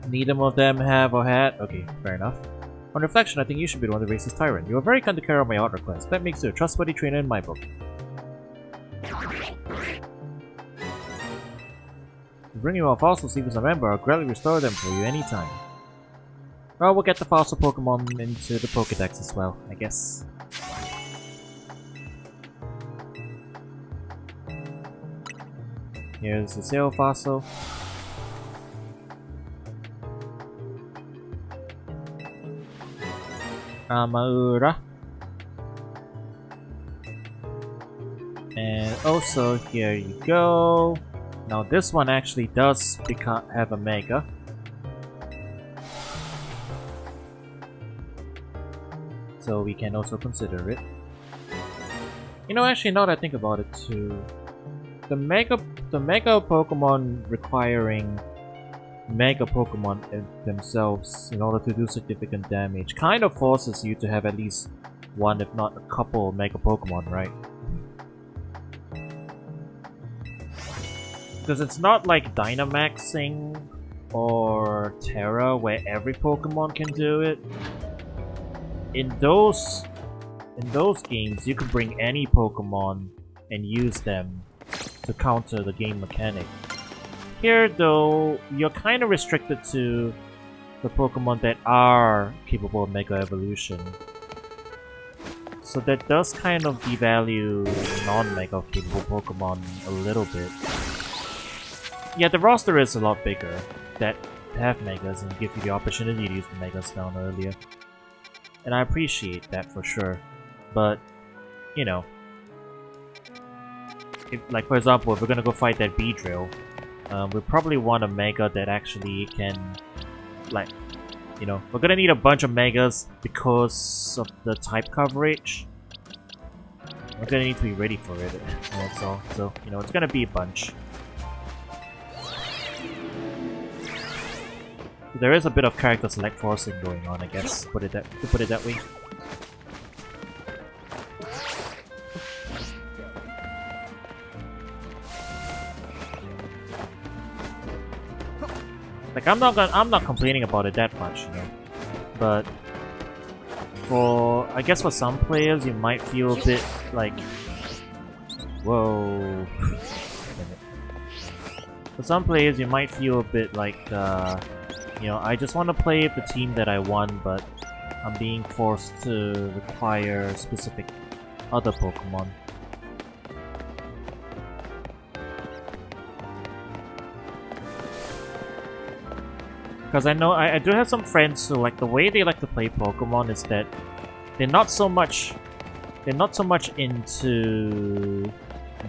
Neither of them have or had? Okay, fair enough. On reflection, I think you should be the one to raise this tyrant. You are very kind to carry out my art request. That makes you a trustworthy trainer in my book. Bring you more fossils, even as a member, I'll gladly restore them for you anytime. Well, we'll get the fossil Pokemon into the Pokedex as well, I guess. Here's the Zero fossil. Amaura. And also, here you go. Now this one actually does have a mega. So we can also consider it. You know, actually, now that I think about it too, the mega Pokemon requiring mega Pokemon themselves in order to do significant damage kind of forces you to have at least one, if not a couple, mega Pokemon, right? Because it's not like Dynamaxing or Terra where every Pokemon can do it. In those games, you can bring any Pokemon and use them to counter the game mechanic. Here, though, you're kind of restricted to the Pokemon that are capable of Mega Evolution. So that does kind of devalue non-Mega capable Pokemon a little bit. Yeah, the roster is a lot bigger that have Megas and give you the opportunity to use the Megas down earlier. And I appreciate that for sure. But, you know, like for example, if we're gonna go fight that Beedrill, we probably want a Mega that actually can, like, you know, we're gonna need a bunch of Megas because of the type coverage. We're gonna need to be ready for it, that's all. So, you know, it's gonna be a bunch. There is a bit of character select forcing going on, I guess, to put it that way. Like I'm not complaining about it that much, you know. But I guess for some players you might feel a bit like, whoa. For some players, you might feel a bit like, you know, I just want to play the team that I won, but I'm being forced to require specific other Pokemon. Because I know I do have some friends who like the way they like to play Pokemon is that they're not so much into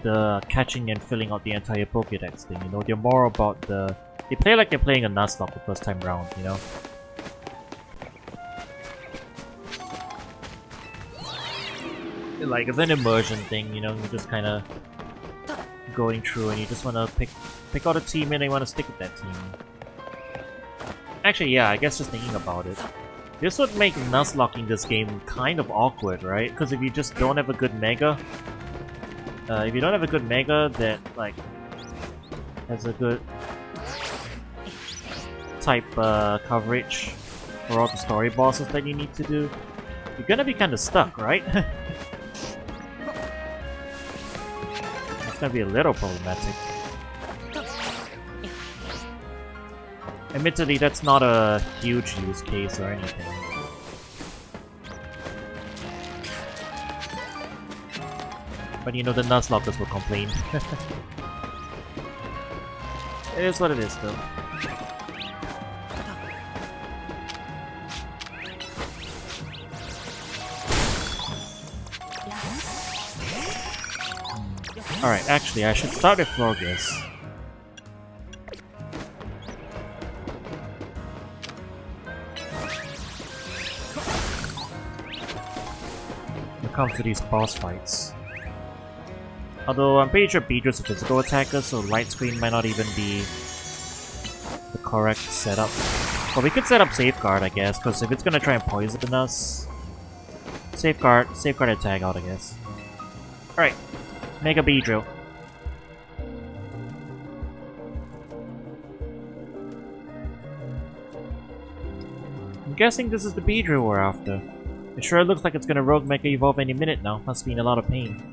the catching and filling out the entire Pokédex thing, you know, they're more about they play like they're playing a Nuzlocke the first time round, you know? Like, it's an immersion thing, you know, you're just kinda going through and you just wanna pick out a team and you wanna stick with that team. Actually, yeah, I guess just thinking about it. This would make Nuzlocking this game kind of awkward, right? Because if you just don't have a good Mega... if you don't have a good Mega that, like, has a good type coverage for all the story bosses that you need to do, you're gonna be kinda stuck, right? That's gonna be a little problematic. Admittedly, that's not a huge use case or anything. But you know, the Nuzlockers will complain. It is what it is, though. Alright, actually, I should start with Florges. Come to these boss fights. Although I'm pretty sure Beedrill's a physical attacker, so Light Screen might not even be the correct setup. But we could set up Safeguard, I guess, because if it's gonna try and poison us... Safeguard and tag out, I guess. Alright, Mega Beedrill. I'm guessing this is the Beedrill we're after. It sure looks like it's gonna Rogue Mega Evolve any minute now. Must be in a lot of pain.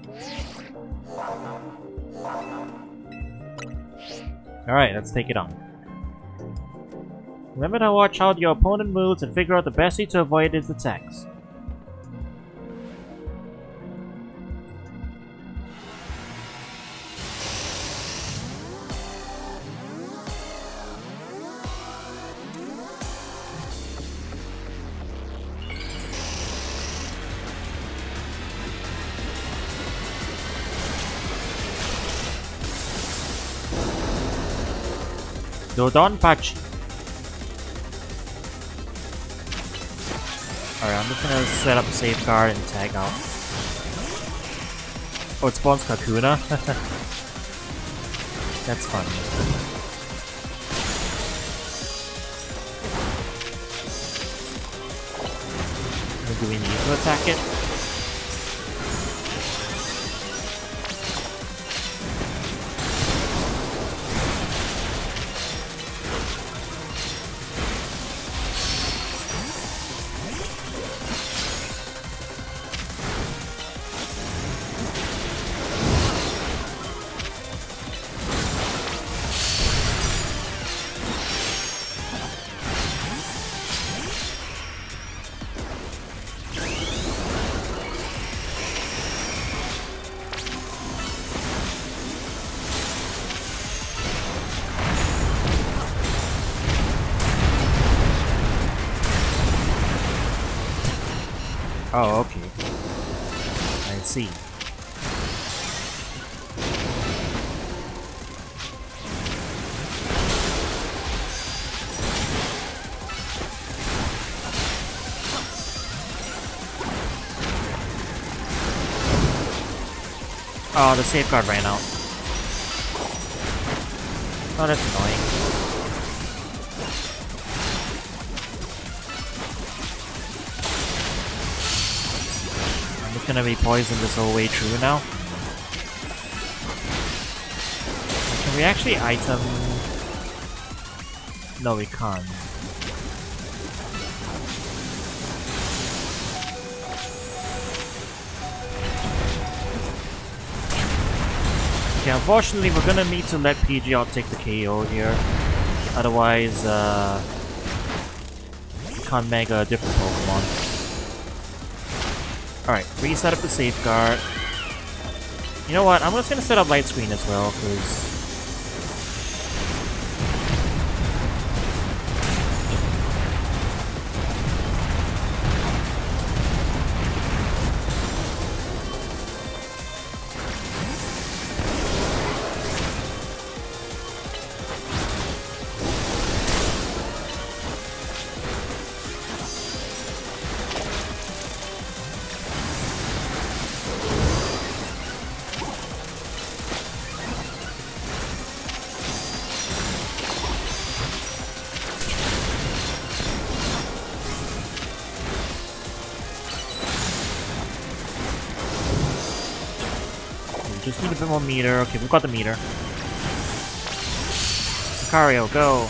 Alright, let's take it on. Remember to watch out your opponent moves and figure out the best way to avoid his attacks. Dodonpachi. Alright, I'm just gonna set up Safeguard and tag out. Oh, it spawns Kakuna? That's funny. Do we need to attack it? Oh, okay. I see. Oh, the Safeguard ran out. Oh, that's annoying. Gonna be poisoned this whole way through now. Can we actually item? No, we can't. Okay, unfortunately we're gonna need to let PG out take the KO here. Otherwise, we can't mega a different Pokemon. Alright, reset up the safeguard. You know what, I'm just gonna set up light screen as well, because just need a bit more meter. Okay, we've got the meter. Lucario, go!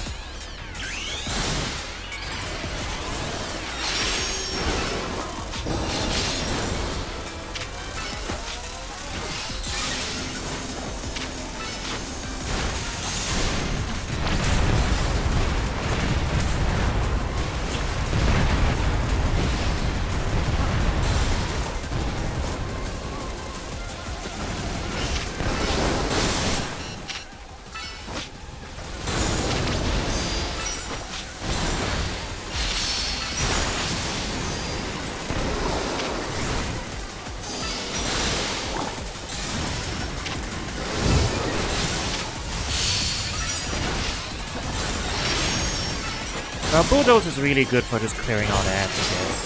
Bulldoze is really good for just clearing all the ads, I guess.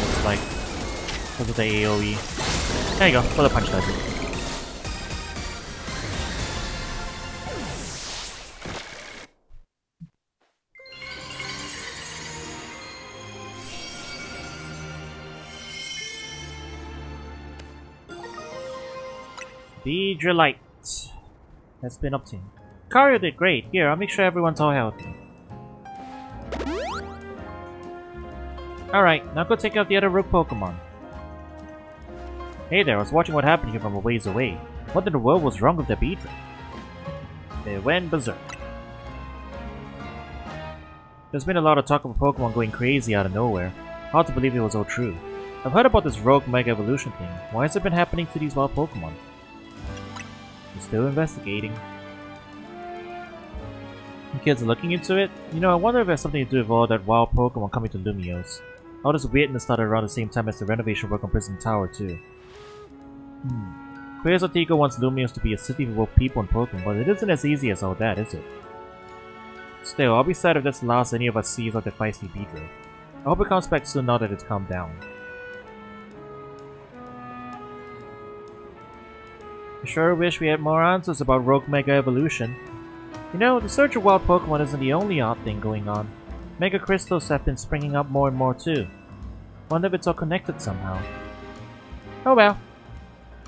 Looks like, because of the AoE. There you go, Bullet Punch does it. Beedrillite has been obtained. Lucario did great. Here, I'll make sure everyone's all healthy. Alright, now go take out the other rogue Pokemon. Hey there, I was watching what happened here from a ways away. What in the world was wrong with the Beedrill? They went berserk. There's been a lot of talk of Pokemon going crazy out of nowhere. Hard to believe it was all true. I've heard about this rogue Mega Evolution thing. Why has it been happening to these wild Pokemon? We're still investigating. You kids are looking into it? You know, I wonder if it has something to do with all that wild Pokemon coming to Lumiose. All this weirdness started around the same time as the renovation work on Prison Tower, too. Queers Otico wants Lumiose to be a city with both people and Pokemon, but it isn't as easy as all that, is it? Still, I'll be sad if that's the last any of us sees of the feisty Beedrill. I hope it comes back soon now that it's calmed down. I sure wish we had more answers about Rogue Mega Evolution. You know, the search of wild Pokemon isn't the only odd thing going on. Mega Crystals have been springing up more and more too. Wonder if it's all connected somehow. Oh well.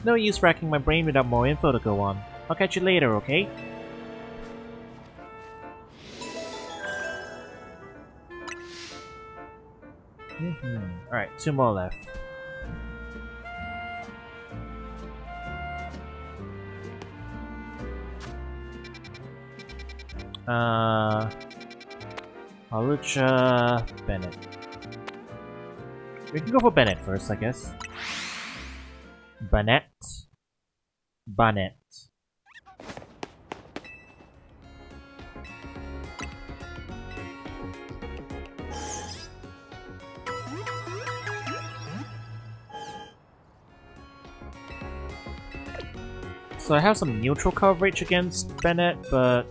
No use racking my brain without more info to go on. I'll catch you later, okay? Alright, 2 more left. Halucha, Bennett. We can go for Bennett first, I guess. Bennett. Bennett. So I have some neutral coverage against Bennett, but...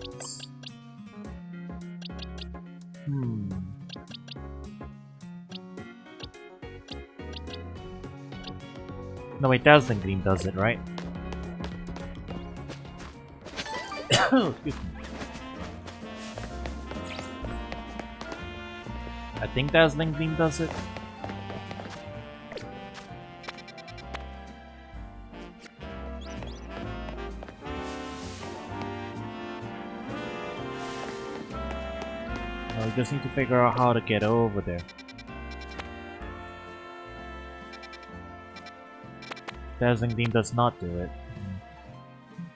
No wait, Dazzling Gleam does it, right? Excuse me. I think Dazzling Gleam does it. We just need to figure out how to get over there. Dazzling Beam does not do it.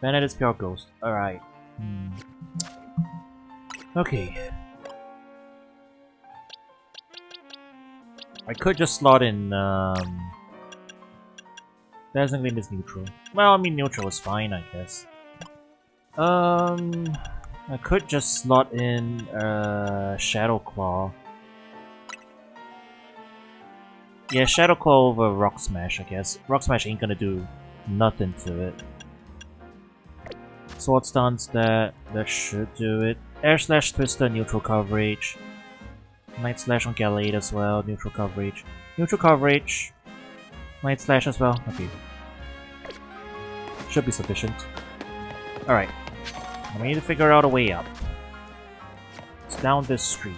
Benedict's Pure Ghost. Alright. Okay. I could just slot in, Dazzling Gleam is neutral. Well, I mean, neutral is fine, I guess. I could just slot in, Shadow Claw. Yeah, Shadow Claw over Rock Smash, I guess. Rock Smash ain't gonna do nothing to it. Sword Stance, that should do it. Air Slash Twister, neutral coverage. Night Slash on Gallade as well, neutral coverage. Neutral coverage. Night Slash as well. Okay. Should be sufficient. Alright. We need to figure out a way up. It's down this street.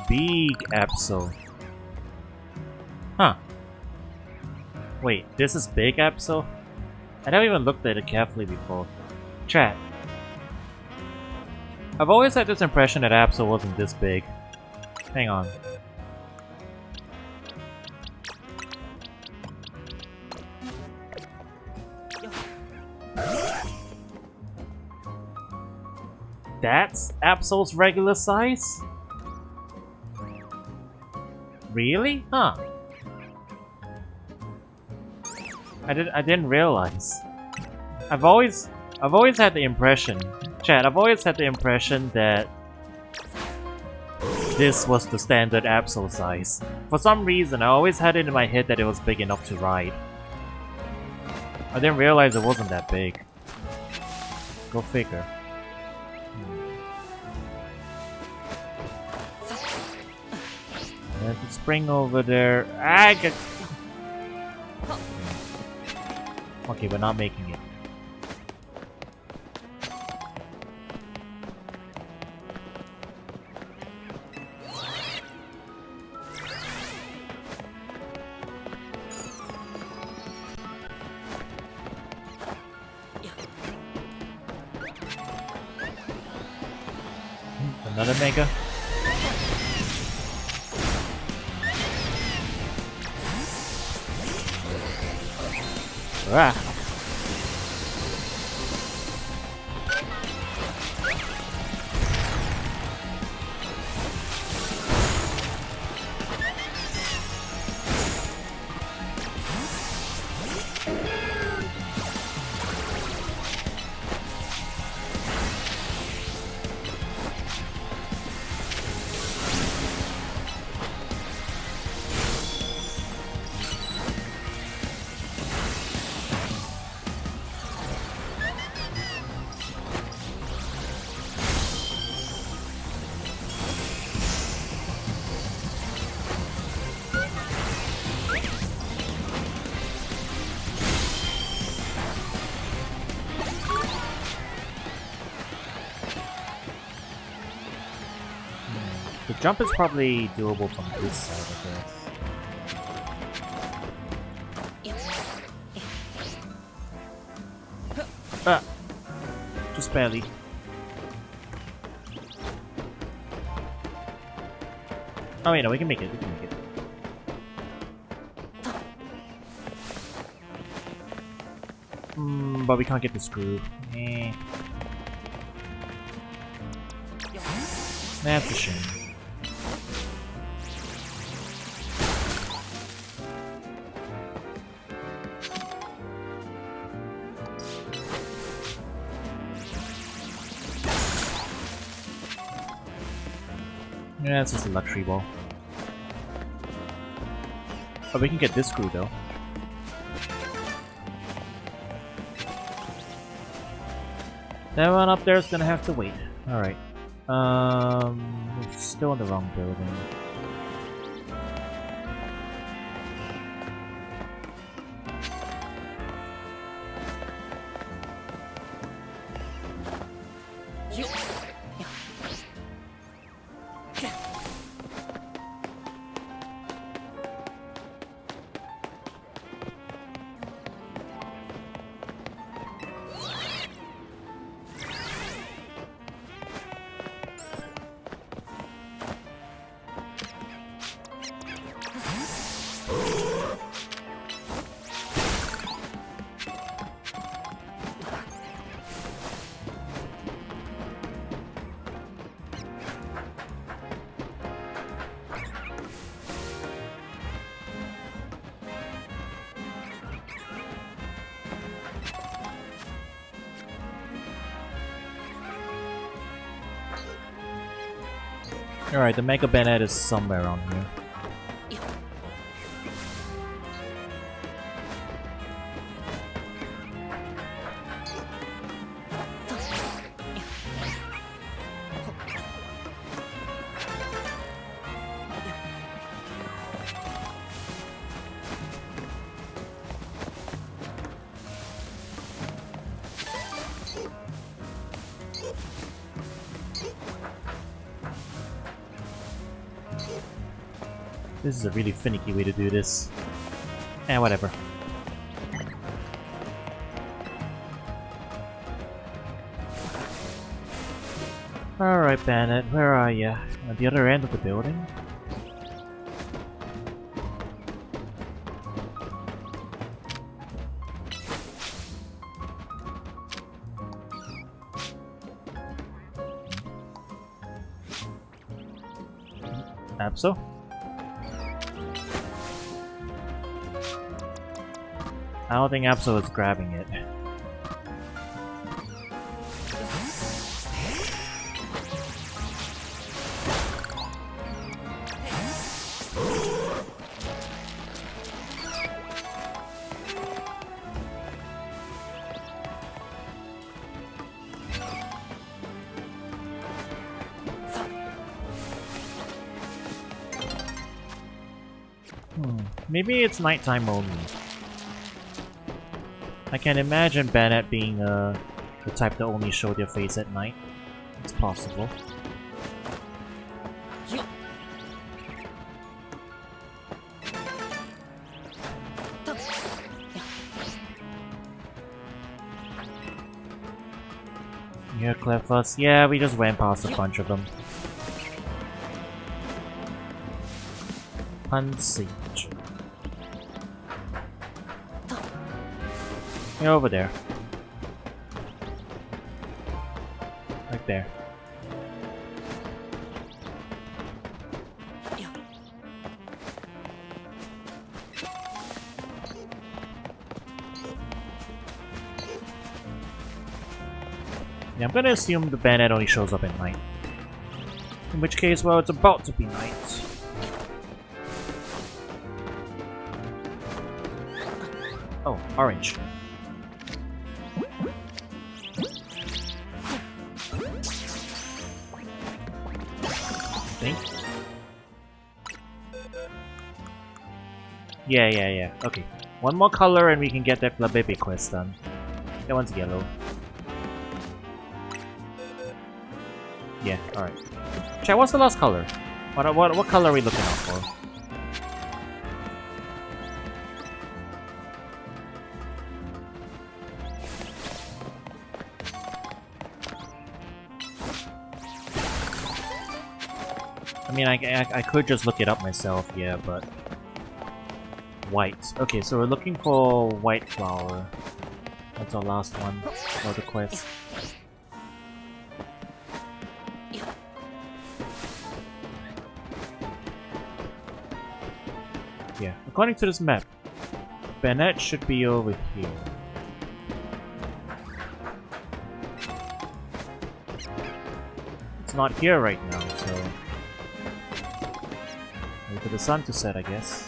Big Absol. Huh. Wait, this is Big Absol? I never even looked at it carefully before. Chat. I've always had this impression that Absol wasn't this big. Hang on. That's Absol's regular size? Really? Huh. I didn't realize. I've always had the impression, chat, I've always had the impression that this was the standard Absol size. For some reason, I always had it in my head that it was big enough to ride. I didn't realize it wasn't that big. Go figure. There's a spring over there. Okay, we're not making it. Another Mega? Ah. The jump is probably doable from this side, I guess. Ah! Just barely. Oh wait, no, we can make it, we can make it. But we can't get the screw. Eh. That's a shame. Yeah, it's just a luxury ball. But we can get this screw though. That one up there is gonna have to wait. Alright. We're still in the wrong building. Alright, the Mega Bayonet is somewhere around here. This is a really finicky way to do this. Whatever. Alright, Bandit, where are ya? At the other end of the building? Abso? I don't think Abso is grabbing it. Maybe it's nighttime only. I can imagine Bandit being the type that only show their face at night. It's possible. Here, Clefus. Yeah, we just went past a bunch of them. Unsage. You're over there. Right there. Yeah, I'm gonna assume the Bandit only shows up at night. In which case, well, it's about to be night. Oh, orange. Yeah. Okay. One more color and we can get that Flabébé quest done. That one's yellow. Yeah, alright. Chat, what's the last color? What color are we looking out for? I mean, I could just look it up myself, yeah, but... White. Okay, so we're looking for white flower. That's our last one for the quest. Yeah, according to this map, Bennett should be over here. It's not here right now, so... wait for the sun to set, I guess.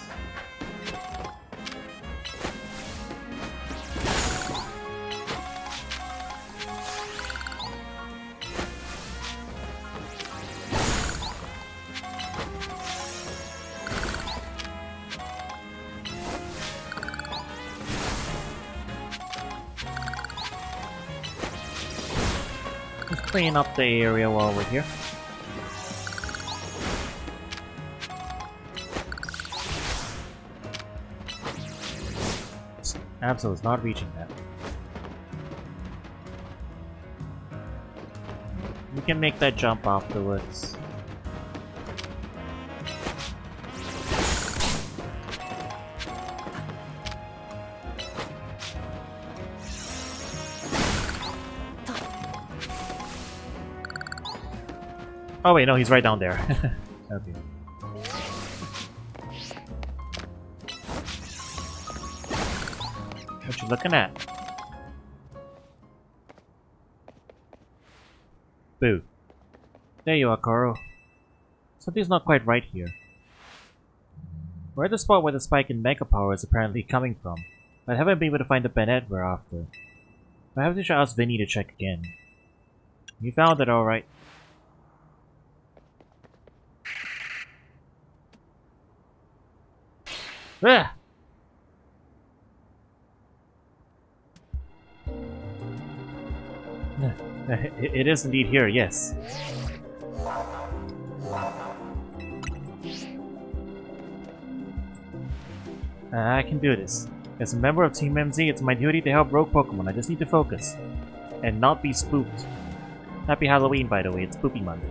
Clean up the area while we're here. Absol is not reaching that. We can make that jump afterwards. Oh wait, no, he's right down there. Okay. What you looking at? Boo. There you are, Koro. Something's not quite right here. We're at the spot where the spike in Mega Power is apparently coming from, but I haven't been able to find the Bennett we're after. I have to ask Vinny to check again. You found it alright. Ah! It is indeed here, yes. I can do this. As a member of Team MZ, it's my duty to help rogue Pokemon. I just need to focus. And not be spooked. Happy Halloween, by the way. It's Spoopy Month.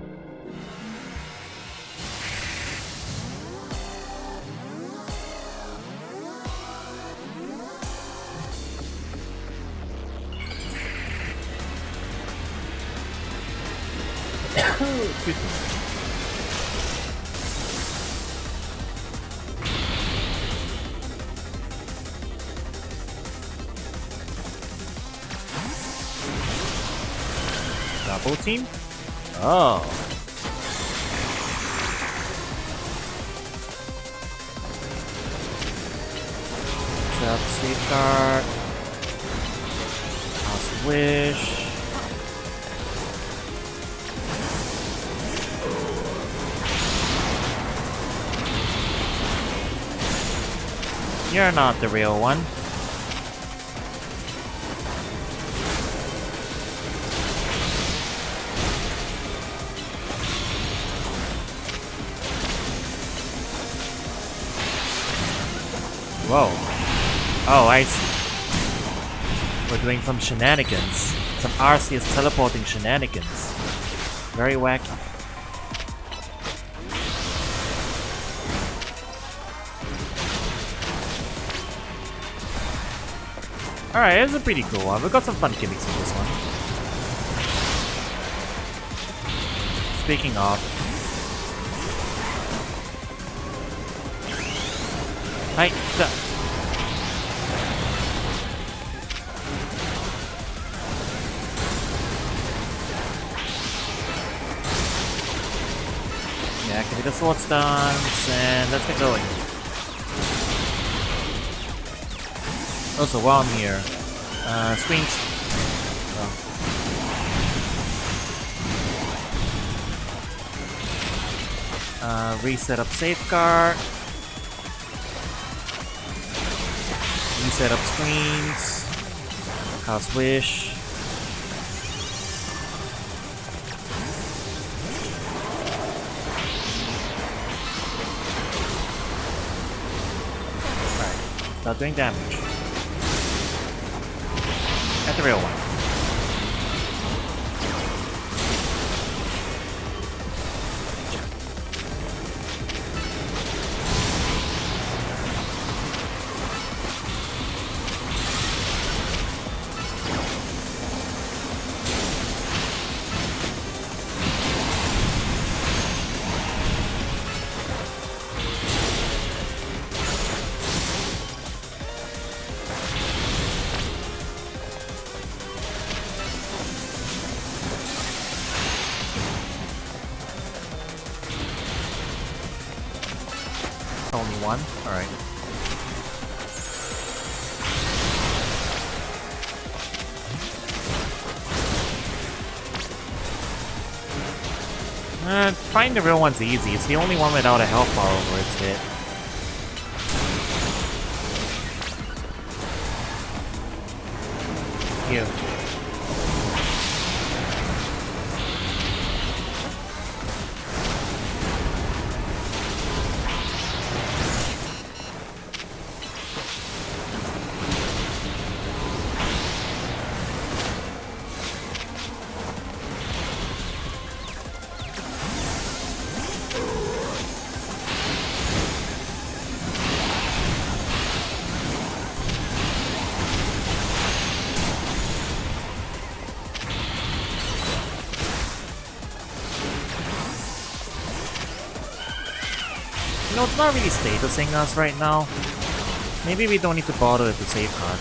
Excuse me. Double team? Oh. Set up safeguard. House wish. You're not the real one. Whoa. Oh, I see. We're doing some shenanigans. Some Arceus teleporting shenanigans. Very wacky. Alright, it's a pretty cool one. We've got some fun gimmicks in this one. Speaking of... Hi, yeah, activate the sword stance, and let's get going. Also, while I'm here, screens. Oh. Reset up safeguard. Reset up screens. Cast wish. Alright, start doing damage. At the real one. Only one? Alright. Find the real one's easy. It's the only one without a health bar over its hit. Cute. You know, it's not really statusing us right now. Maybe we don't need to bother with the save card.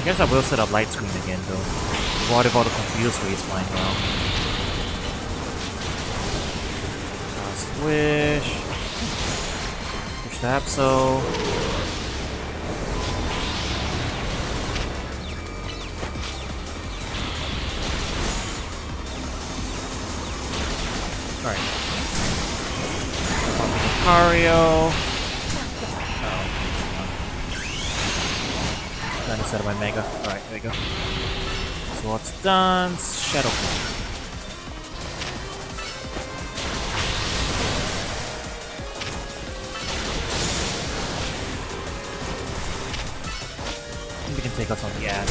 guess I will set up light screen again though. What if all the confused rays flying around? Last wish. Push the Absol. Alright. Mario. Trying to set up my Mega. Alright, there we go. Swords Dance, Shadow Fall. We can take us on the ass.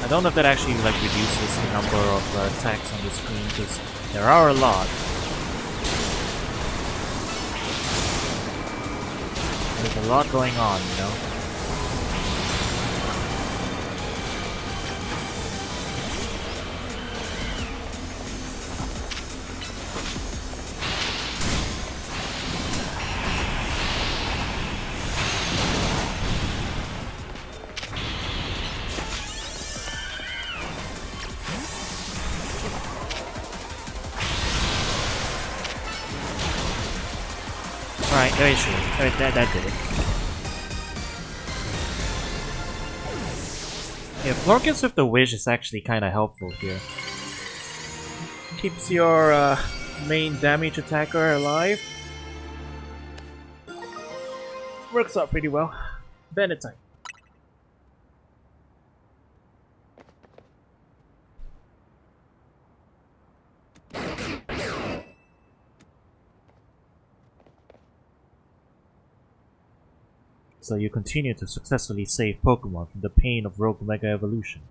I don't know if that actually like reduces the number of attacks on the screen, because there are a lot. There's a lot going on, you know? Alright, very sure. That did it. Yeah, Florkins with the Wish is actually kinda helpful here. Keeps your main damage attacker alive. Works out pretty well. Bennett time. So you continue to successfully save Pokémon from the pain of Rogue Mega Evolution.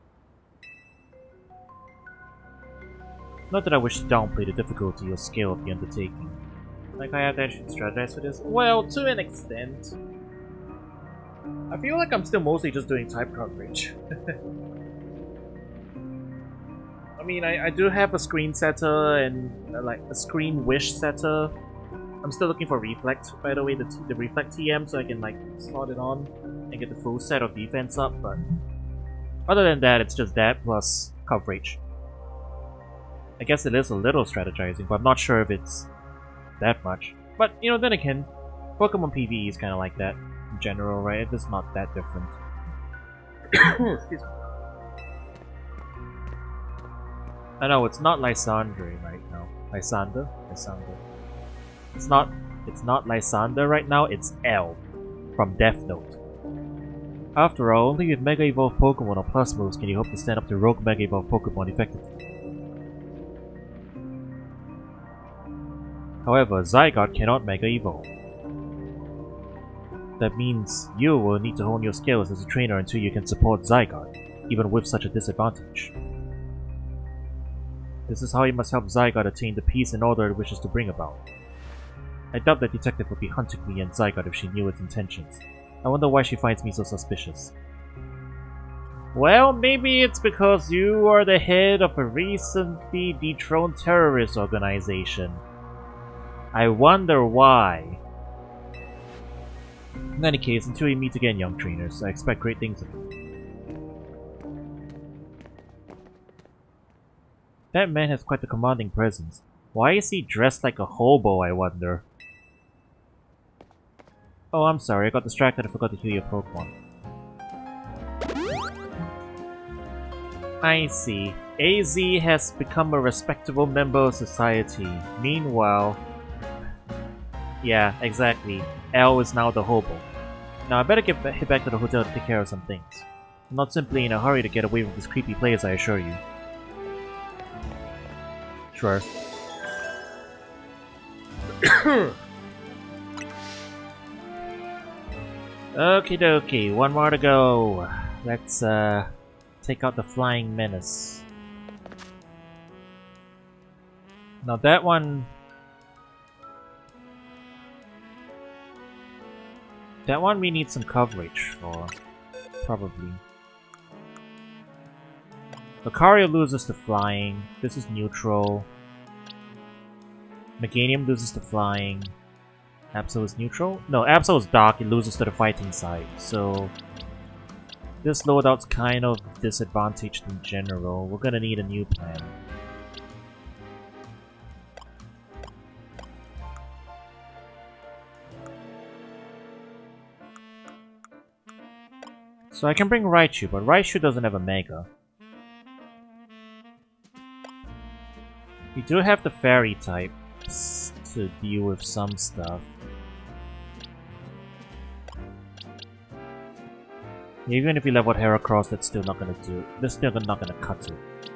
Not that I wish to downplay the difficulty or scale of the undertaking. Like I have to actually strategize for this? Well, to an extent. I feel like I'm still mostly just doing type coverage. I mean, I do have a screen setter and like a screen wish setter. I'm still looking for Reflect, by the way, the Reflect TM, so I can like slot it on and get the full set of defense up, but other than that, it's just that plus coverage. I guess it is a little strategizing, but I'm not sure if it's that much. But, you know, then again, Pokemon PvE is kind of like that in general, right? It's not that different. Excuse me. I know, it's not Lysandre right now. Lysander? Lysander. It's not Lysander right now, it's L from Death Note. After all, only with Mega Evolved Pokemon or Plus moves can you hope to stand up to Rogue Mega Evolved Pokemon effectively. However, Zygarde cannot Mega Evolve. That means you will need to hone your skills as a trainer until you can support Zygarde, even with such a disadvantage. This is how you must help Zygarde attain the peace and order it wishes to bring about. I doubt that detective would be hunting me and Zygarde if she knew its intentions. I wonder why she finds me so suspicious. Well, maybe it's because you are the head of a recently dethroned terrorist organization. I wonder why. In any case, until we meet again, young trainers, I expect great things of you. That man has quite a commanding presence. Why is he dressed like a hobo, I wonder? Oh, I'm sorry, I got distracted and forgot to heal your Pokemon. I see. AZ has become a respectable member of society. Meanwhile... Yeah, exactly. L is now the hobo. Now I better head back to the hotel to take care of some things. I'm not simply in a hurry to get away from this creepy place, I assure you. Sure. Okie dokie, one more to go. Let's take out the Flying Menace. Now that one... That one we need some coverage for, probably. Lucario loses to Flying, this is neutral. Meganium loses to flying. Absol is neutral? No, Absol is dark, it loses to the fighting side. So this loadout's kind of disadvantaged in general. We're gonna need a new plan. So I can bring Raichu, but Raichu doesn't have a Mega. We do have the Fairy types to deal with some stuff. Even if we leveled Heracross, that's still not gonna do. That's still not gonna cut it.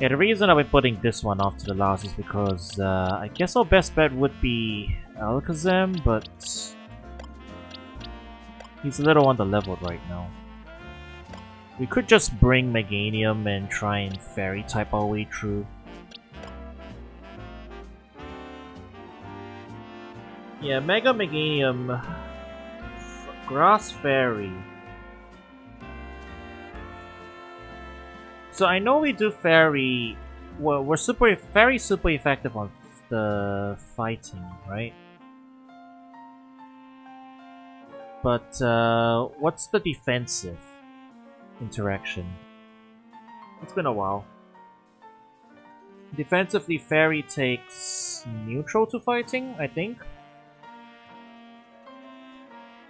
Yeah, the reason I've been putting this one off to the last is because I guess our best bet would be Alakazam, but he's a little under-leveled right now. We could just bring Meganium and try and Fairy type our way through. Yeah, Mega Meganium, Grass Fairy. So I know we do Fairy. Well, we're Fairy super effective on the fighting, right? But what's the defensive interaction? It's been a while. Defensively, Fairy takes neutral to fighting, I think.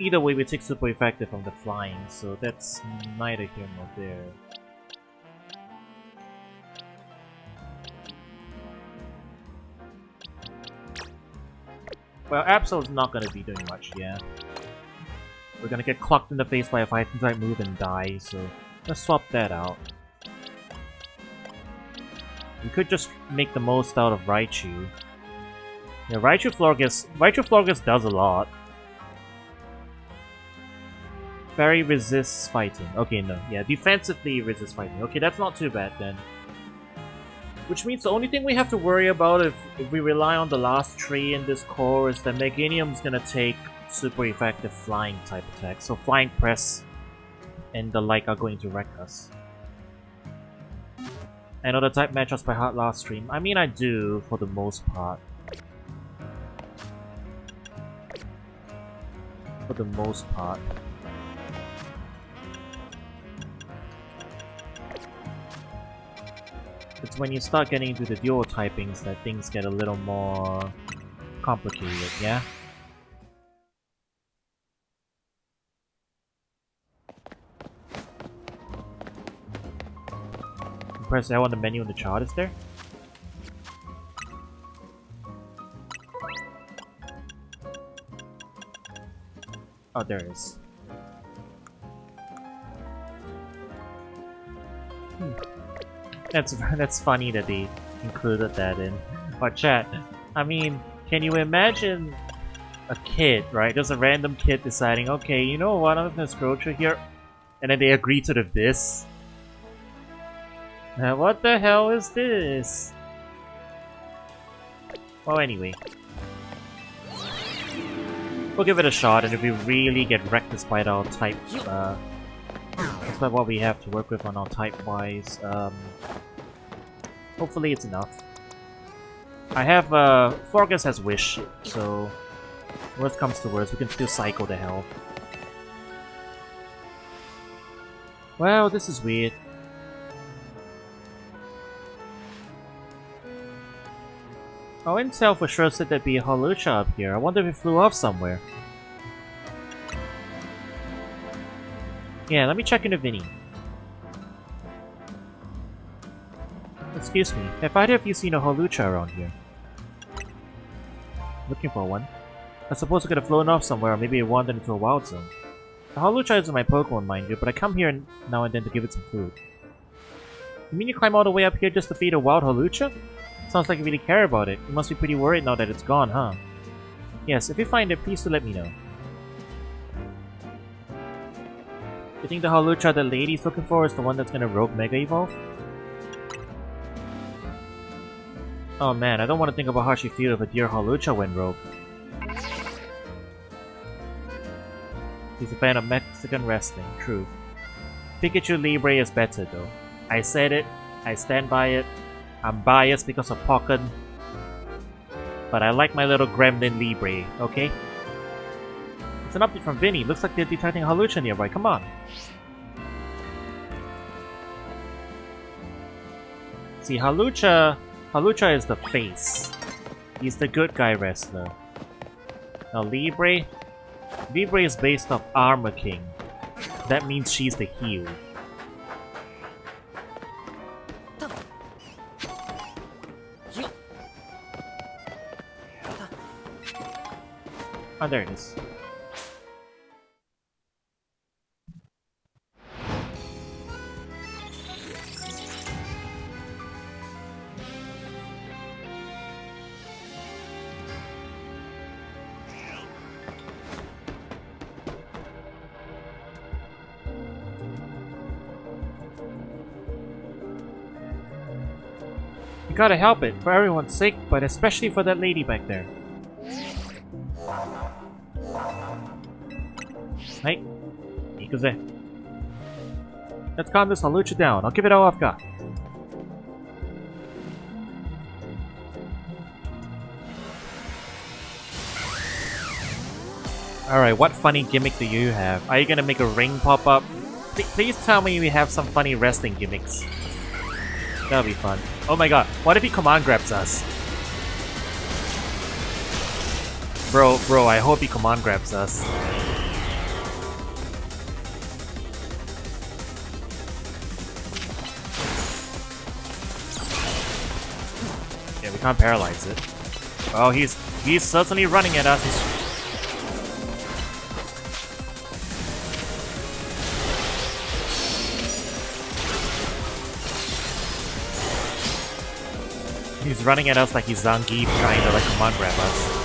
Either way, we take super effective from the flying, so that's neither here nor there. Well, Absol's not gonna be doing much, yeah. We're gonna get clocked in the face by a fighting type move and die, so let's swap that out. We could just make the most out of Raichu. Yeah, Raichu Florges does a lot. Fairy resists fighting. Okay, no. Yeah, defensively resists fighting. Okay, that's not too bad then. Which means the only thing we have to worry about if we rely on the last tree in this core is that Meganium's gonna take super effective flying type attacks. So flying press and the like are going to wreck us. I know the type matchups by heart last stream. I mean, I do for the most part. For the most part. It's when you start getting into the dual typings that things get a little more complicated, yeah? Press L on the menu on the chart, is there? Oh, there is. That's funny that they included that in our chat. I mean, can you imagine a kid, right? Just a random kid deciding, okay, you know what, I'm gonna scroll through here, and then they agree to this. Now, what the hell is this? Well, anyway. We'll give it a shot, and if we really get wrecked despite our type, despite what we have to work with on our type-wise, hopefully it's enough. I have, Florges has Wish, so worst comes to worst, we can still cycle the hell. Well, this is weird. Oh, Intel for sure said there'd be a Hawlucha up here. I wonder if it flew off somewhere. Yeah, let me check into Vinny. Excuse me, have either of you seen a Hawlucha around here? Looking for one. I suppose it could have flown off somewhere, or maybe it wandered into a wild zone. The Hawlucha isn't my Pokemon, mind you, but I come here now and then to give it some food. You mean you climb all the way up here just to feed a wild Hawlucha? Sounds like you really care about it. You must be pretty worried now that it's gone, huh? Yes, if you find it, please do let me know. You think the Hawlucha the lady's looking for is the one that's gonna Rogue Mega Evolve? Oh man, I don't want to think about how she feels if a dear Hawlucha went rogue. He's a fan of Mexican wrestling, true. Pikachu Libre is better though. I said it, I stand by it. I'm biased because of Pokken. But I like my little gremlin Libre, okay? It's an update from Vinny. Looks like they're detecting Halucha nearby. Come on. See, Halucha is the face. He's the good guy wrestler. Now Libre is based off Armor King. That means she's the heel. Oh, there it is. You gotta help it, for everyone's sake, but especially for that lady back there. Hey, Ikuze. Let's calm this Halucha down. I'll give it all I've got. Alright, what funny gimmick do you have? Are you gonna make a ring pop up? Please tell me we have some funny wrestling gimmicks. That'll be fun. Oh my god, what if he command grabs us? Bro, I hope he command grabs us. Yeah, we can't paralyze it. Oh, he's certainly running at us. He's running at us like he's Zangief trying to like command grab us.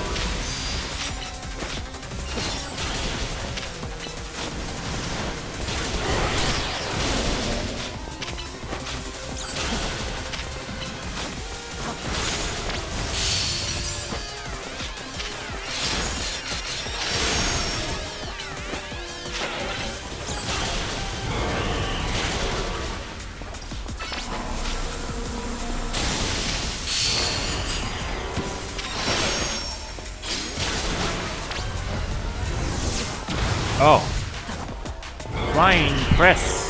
Oh. Flying press.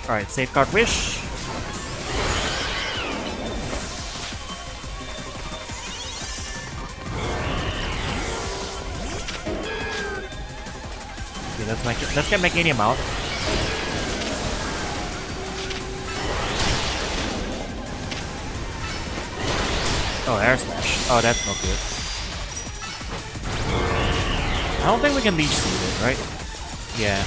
Alright, safeguard wish. Okay, let's get Meganium out. Oh, air smash. Oh, that's no good. I don't think we can leech seed it, right? Yeah.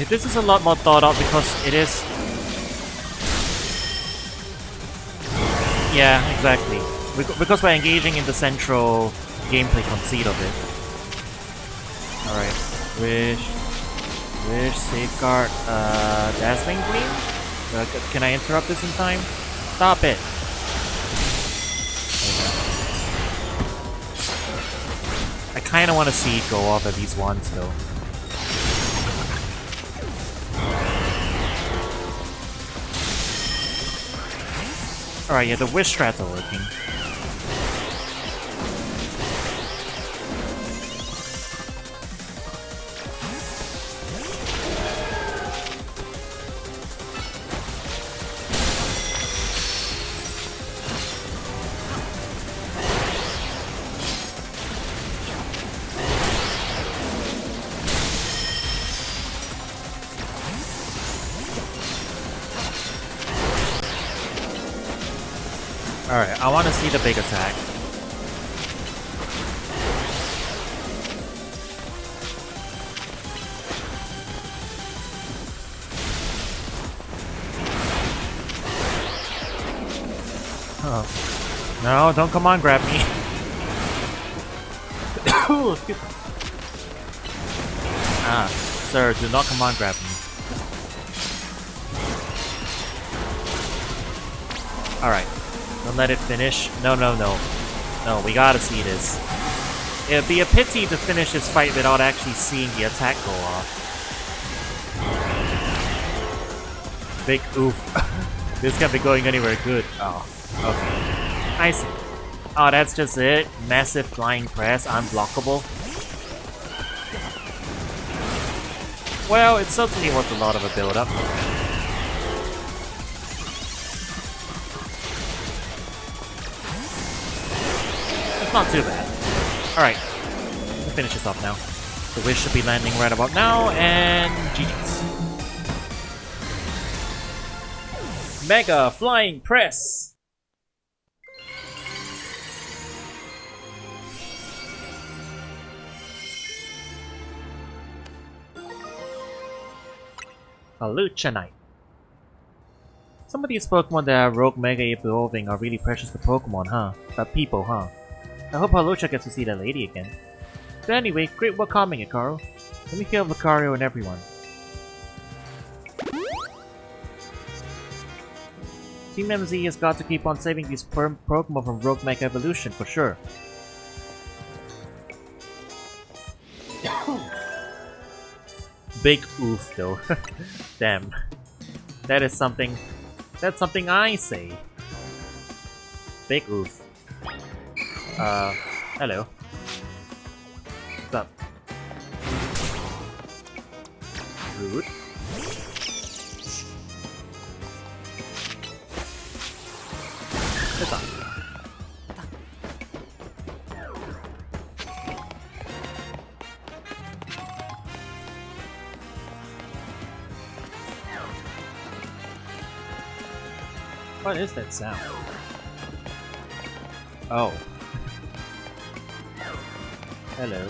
This is a lot more thought out because it is... Yeah, exactly. Because we're engaging in the central gameplay conceit of it. Alright. Wish, safeguard, dazzling gleam? Can I interrupt this in time? Stop it! I kinda wanna see it go off at least once though. Alright, yeah, the wish strats are working. Alright, I want to see the big attack. Oh. No, don't come on, grab me. Excuse me. Ah, sir, do not come on, grab me. Alright. Don't let it finish. No. No, we gotta see this. It'd be a pity to finish this fight without actually seeing the attack go off. Big oof. This can't be going anywhere good. Oh, okay. I see. Oh, that's just it? Massive flying press, unblockable? Well, it certainly was a lot of a build-up. It's not too bad. Alright, we'll finish this off now. The wish should be landing right about now, and GG's. Mega Flying Press! A Luchanite. Some of these Pokemon that are Rogue Mega evolving are really precious to Pokemon, huh? People, huh? I hope Halucha gets to see that lady again. But anyway, great work calming it, Carl. Let me heal Lucario and everyone. Team MZ has got to keep on saving these Pokemon from Rogue Mega Evolution for sure. Big oof though. Damn. That's something I say. Big oof. Hello. What's up? Rude. What's up? What is that sound? Oh. Hello.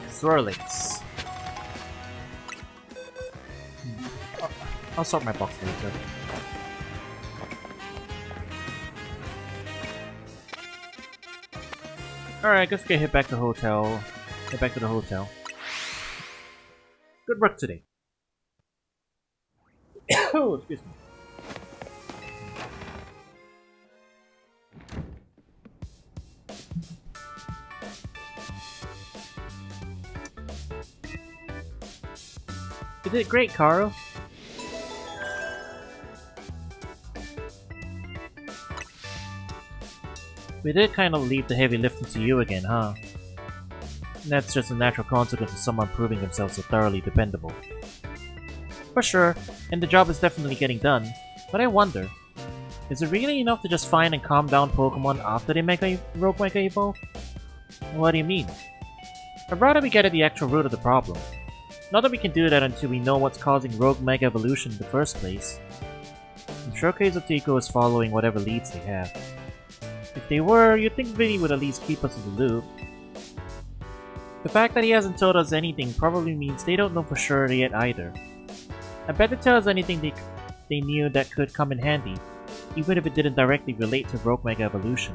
Swirlings. I'll sort my box later. Alright, I guess we can head back to the hotel. Head back to the hotel. Good work today. Oh, excuse me. You did great, Carl. We did kind of leave the heavy lifting to you again, huh? And that's just a natural consequence of someone proving themselves so thoroughly dependable. For sure, and the job is definitely getting done, but I wonder, is it really enough to just find and calm down Pokemon after they Rogue Mega Evolve? What do you mean? I'd rather we get at the actual root of the problem. Not that we can do that until we know what's causing Rogue Mega Evolution in the first place. I'm sure Keizo is following whatever leads they have. If they were, you'd think Vinny would at least keep us in the loop. The fact that he hasn't told us anything probably means they don't know for sure yet either. I bet they tell us anything they knew that could come in handy, even if it didn't directly relate to Rogue Mega Evolution.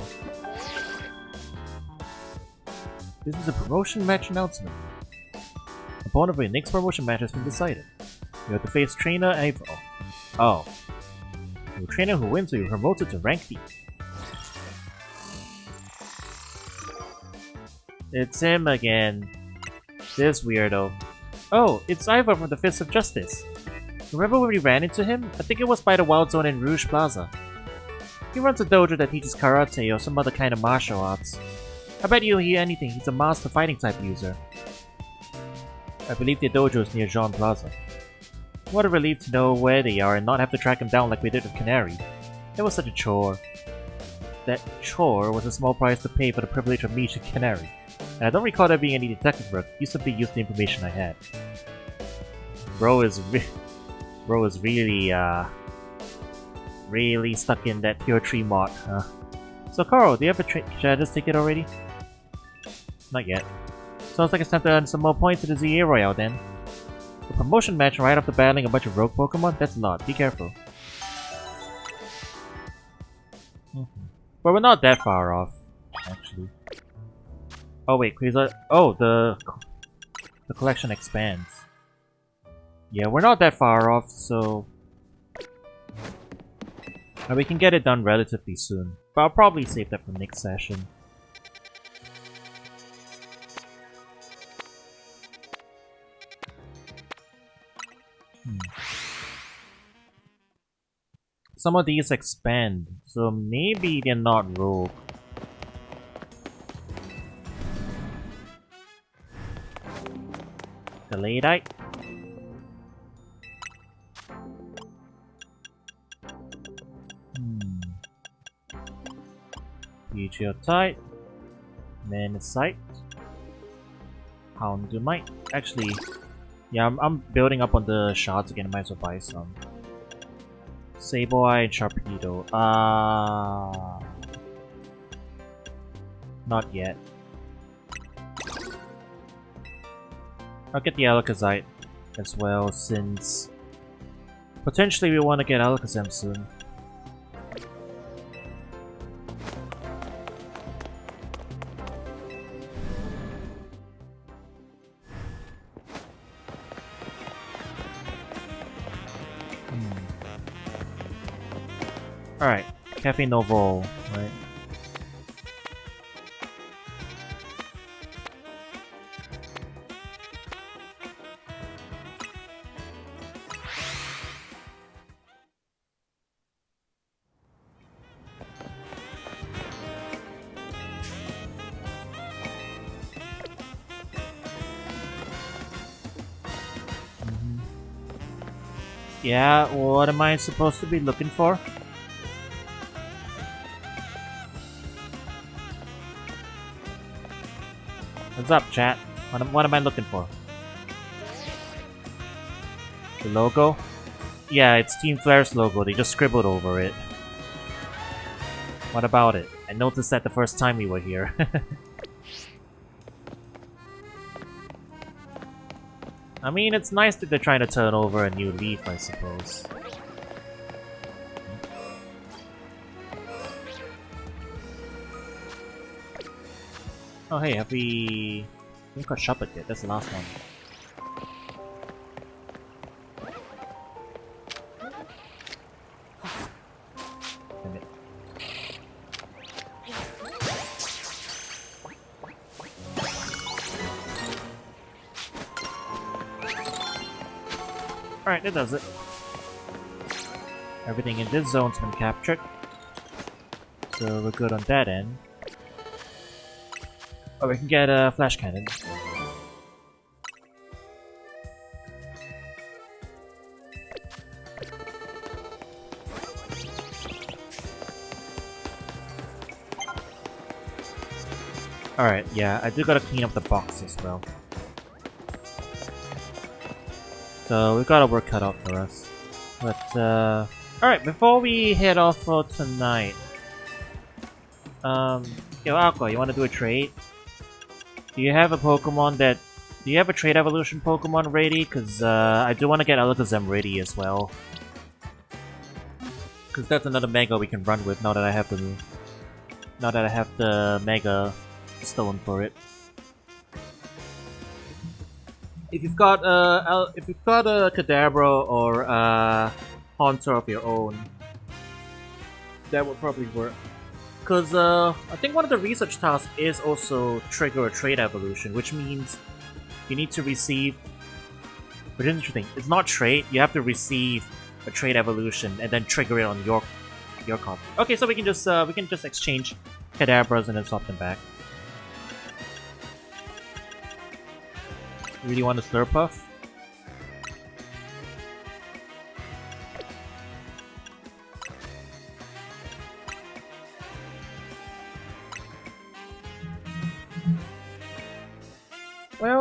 This is a promotion match announcement. Opponent for your next promotion match has been decided. You have to face trainer Ivo. Oh. The trainer who wins will be promoted to rank D. It's him again. This weirdo. Oh, it's Ivo from the Fist of Justice. Remember when we ran into him? I think it was by the Wild Zone in Rouge Plaza. He runs a dojo that teaches karate or some other kind of martial arts. I bet you'll hear anything, he's a master fighting type user. I believe their dojo is near Jean Plaza. What a relief to know where they are and not have to track them down like we did with Canary. It was such a chore. that chore was a small price to pay for the privilege of meeting Canary. And I don't recall there being any detective work. You simply used the information I had. Bro is really, really stuck in that Tier 3 mod, huh? So Carl, do you have a should I just take it already? Not yet. Sounds like it's time to earn some more points to the ZA Royale then. A promotion match right after battling a bunch of rogue Pokemon? That's a lot, be careful. But we're not that far off, actually. Oh wait, oh, the collection expands. Yeah, we're not that far off, so... we can get it done relatively soon. But I'll probably save that for next session. Some of these expand, so maybe they're not rogue. Delayedite? Meteorite, Manasite, Houndumite. Actually, yeah, I'm building up on the shards again. I might as well buy some. Sableye and Sharpedo. Not yet. I'll get the Alakazite as well, since potentially we want to get Alakazam soon. Alright, Cafe Novo, right? Yeah, what am I supposed to be looking for? What's up, chat? What am I looking for? The logo? Yeah, it's Team Flare's logo. They just scribbled over it. What about it? I noticed that the first time we were here. I mean, it's nice that they're trying to turn over a new leaf, I suppose. Oh hey, have we... haven't got Shuppet yet, that's the last one. Damn it. Alright, that does it. Everything in this zone's been captured. So we're good on that end. Oh, we can get a flash cannon. Alright, yeah, I do gotta clean up the box as well. So we've got our work cut out for us. But, alright, before we head off for tonight... yo, Aqua, you wanna do a trade? Do you have a Pokemon that... Do you have a Trade Evolution Pokemon ready? Cause, I do wanna get Alakazam ready as well. Cause that's another Mega we can run with now that I have the... Now that I have the Mega Stone for it. If you've got a Kadabra or a Haunter of your own, that would probably work. Cause I think one of the research tasks is also trigger a Trade Evolution, which means you need to receive. Which is interesting. It's not trade. You have to receive a Trade Evolution and then trigger it on your copy. Okay, so we can just exchange Kadabras and then swap them back. Really want a Slurpuff?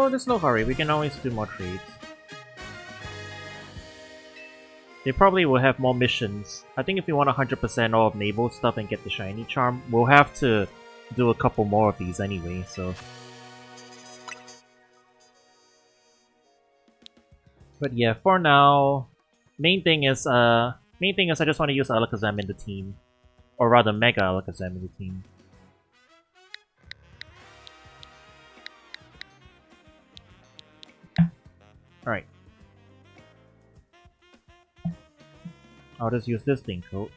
No, there's no hurry. We can always do more trades. They probably will have more missions. I think if we want 100% all of Mabel's stuff and get the shiny charm, we'll have to do a couple more of these anyway, so... But yeah, for now, main thing is I just want to use Alakazam in the team. Or rather, Mega Alakazam in the team. Alright. I'll just use this thing coat.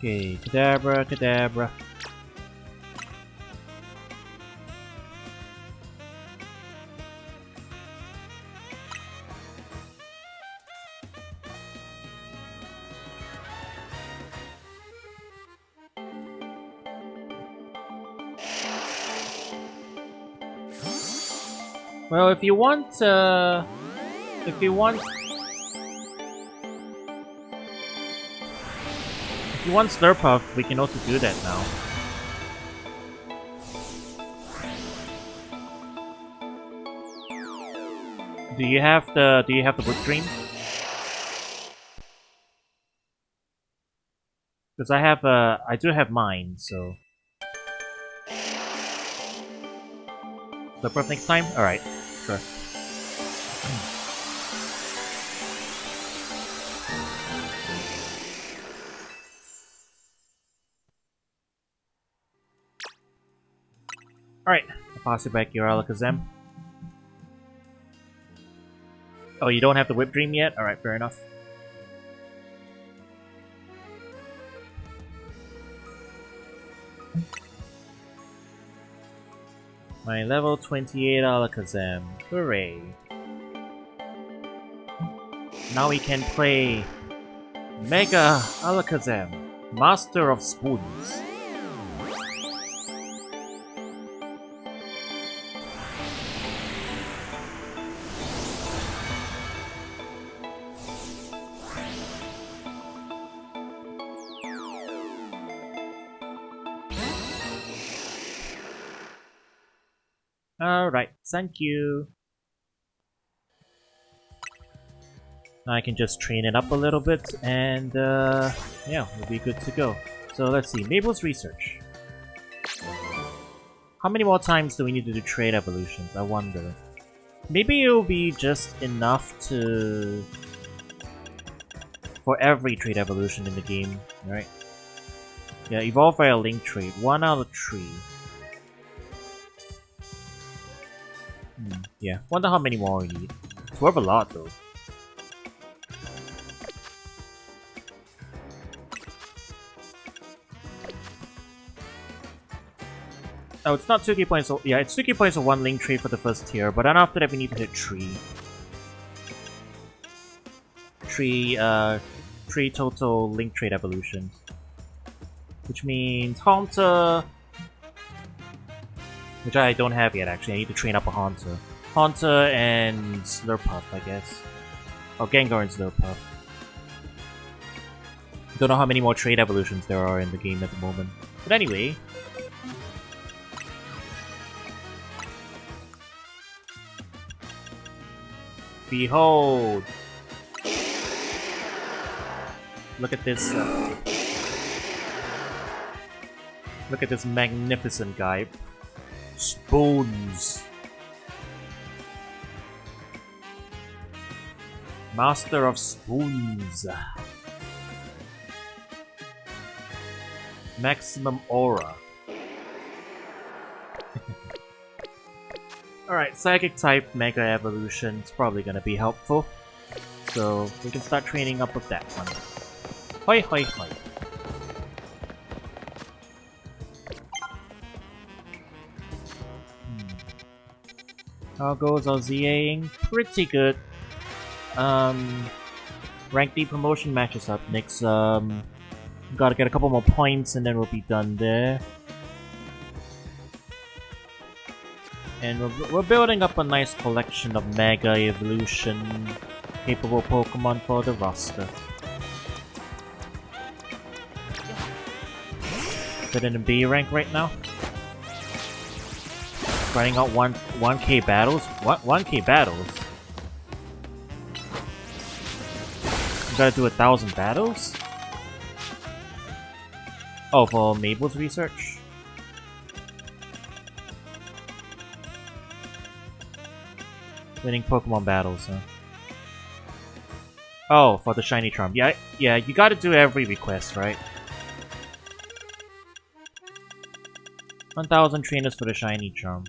Okay, Kadabra, Kadabra. Well, if you want Slurpuff, we can also do that now. Do you have the Whip Dream? Because I do have mine, so. Slurpuff next time? Alright, sure. Alright, I'll pass it back your Alakazam. Oh, you don't have the Whip Dream yet? Alright, fair enough. My level 28 Alakazam. Hooray. Now we can play Mega Alakazam, Master of Spoons. Alright, thank you. Now I can just train it up a little bit and yeah, we'll be good to go. So let's see, Mabel's research. How many more times do we need to do trade evolutions? I wonder. Maybe it'll be just enough to... for every trade evolution in the game, right? Yeah, evolve via link trade. 1 out of 3. Yeah, wonder how many more we need. It's worth a lot though. Oh, it's not 2k points, so yeah, it's 2k points for 1 link trade for the first tier, but then after that we need to hit 3. 3 total link trade evolutions. Which means Haunter... which I don't have yet actually, I need to train up a Haunter. Haunter and Slurpuff, I guess. Oh, Gengar and Slurpuff. Don't know how many more trade evolutions there are in the game at the moment. But anyway... Behold! Look at this... look at this magnificent guy. Spoons! Master of Spoons. Maximum Aura. Alright, Psychic type Mega Evolution is probably gonna be helpful. So we can start training up with that one. Hoi hoi hoi. How goes our ZAing? Pretty good. Rank D promotion matches up next. Gotta get a couple more points and then we'll be done there. And we're building up a nice collection of Mega Evolution capable Pokemon for the roster. Sit in B rank right now. Running out 1k battles? What? 1k battles? You gotta do 1,000 battles? Oh, for Mabel's research? Winning Pokemon battles, huh? Oh, for the shiny charm. Yeah, you gotta do every request, right? 1,000 trainers for the shiny charm.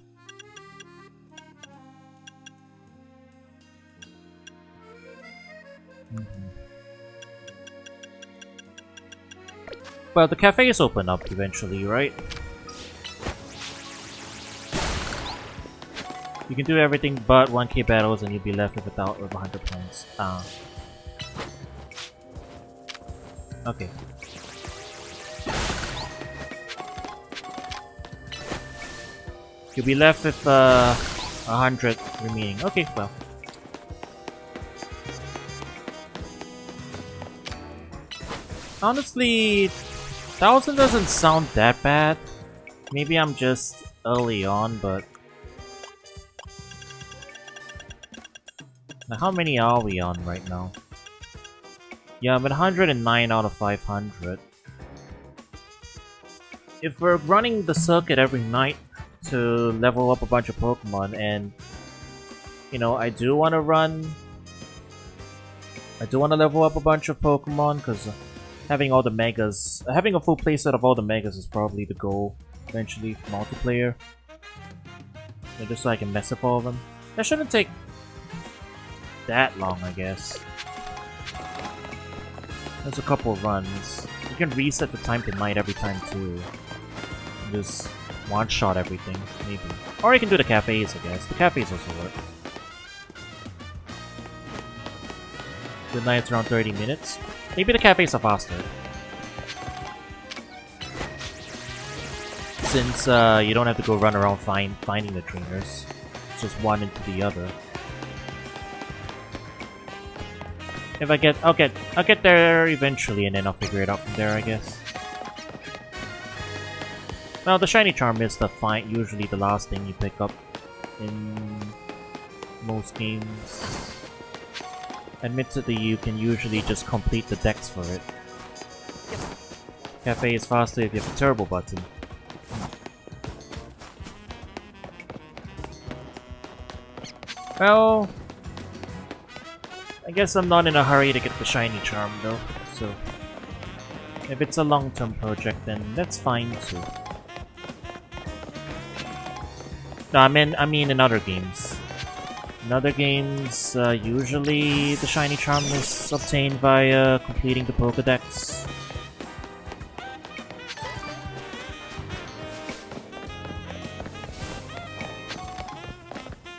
Well, the cafes open up eventually, right? You can do everything but 1k battles and you'll be left with 100 points. Okay. You'll be left with 100 remaining. Okay, well. Honestly, 1,000 doesn't sound that bad. Maybe I'm just early on, but... Now, how many are we on right now? Yeah, I'm at 109 out of 500. If we're running the circuit every night to level up a bunch of Pokemon, and... You know, I do want to level up a bunch of Pokemon, because... having all the Megas... having a full playset of all the Megas is probably the goal, eventually, for multiplayer. And just so I can mess up all of them. That shouldn't take that long, I guess. There's a couple runs. You can reset the time to night every time, too. And just one-shot everything, maybe. Or you can do the cafes, I guess. The cafes also work. The night's around 30 minutes. Maybe the cafes are faster. Since you don't have to go run around finding the trainers. It's just one into the other. If I'll get there eventually and then I'll figure it out from there, I guess. Well, the shiny charm is usually the last thing you pick up in most games. Admittedly, you can usually just complete the decks for it. Cafe is faster if you have a turbo button. Well... I guess I'm not in a hurry to get the shiny charm though, so... If it's a long-term project, then that's fine too. No, I mean in other games. In other games, usually the shiny charm is obtained via completing the Pokédex.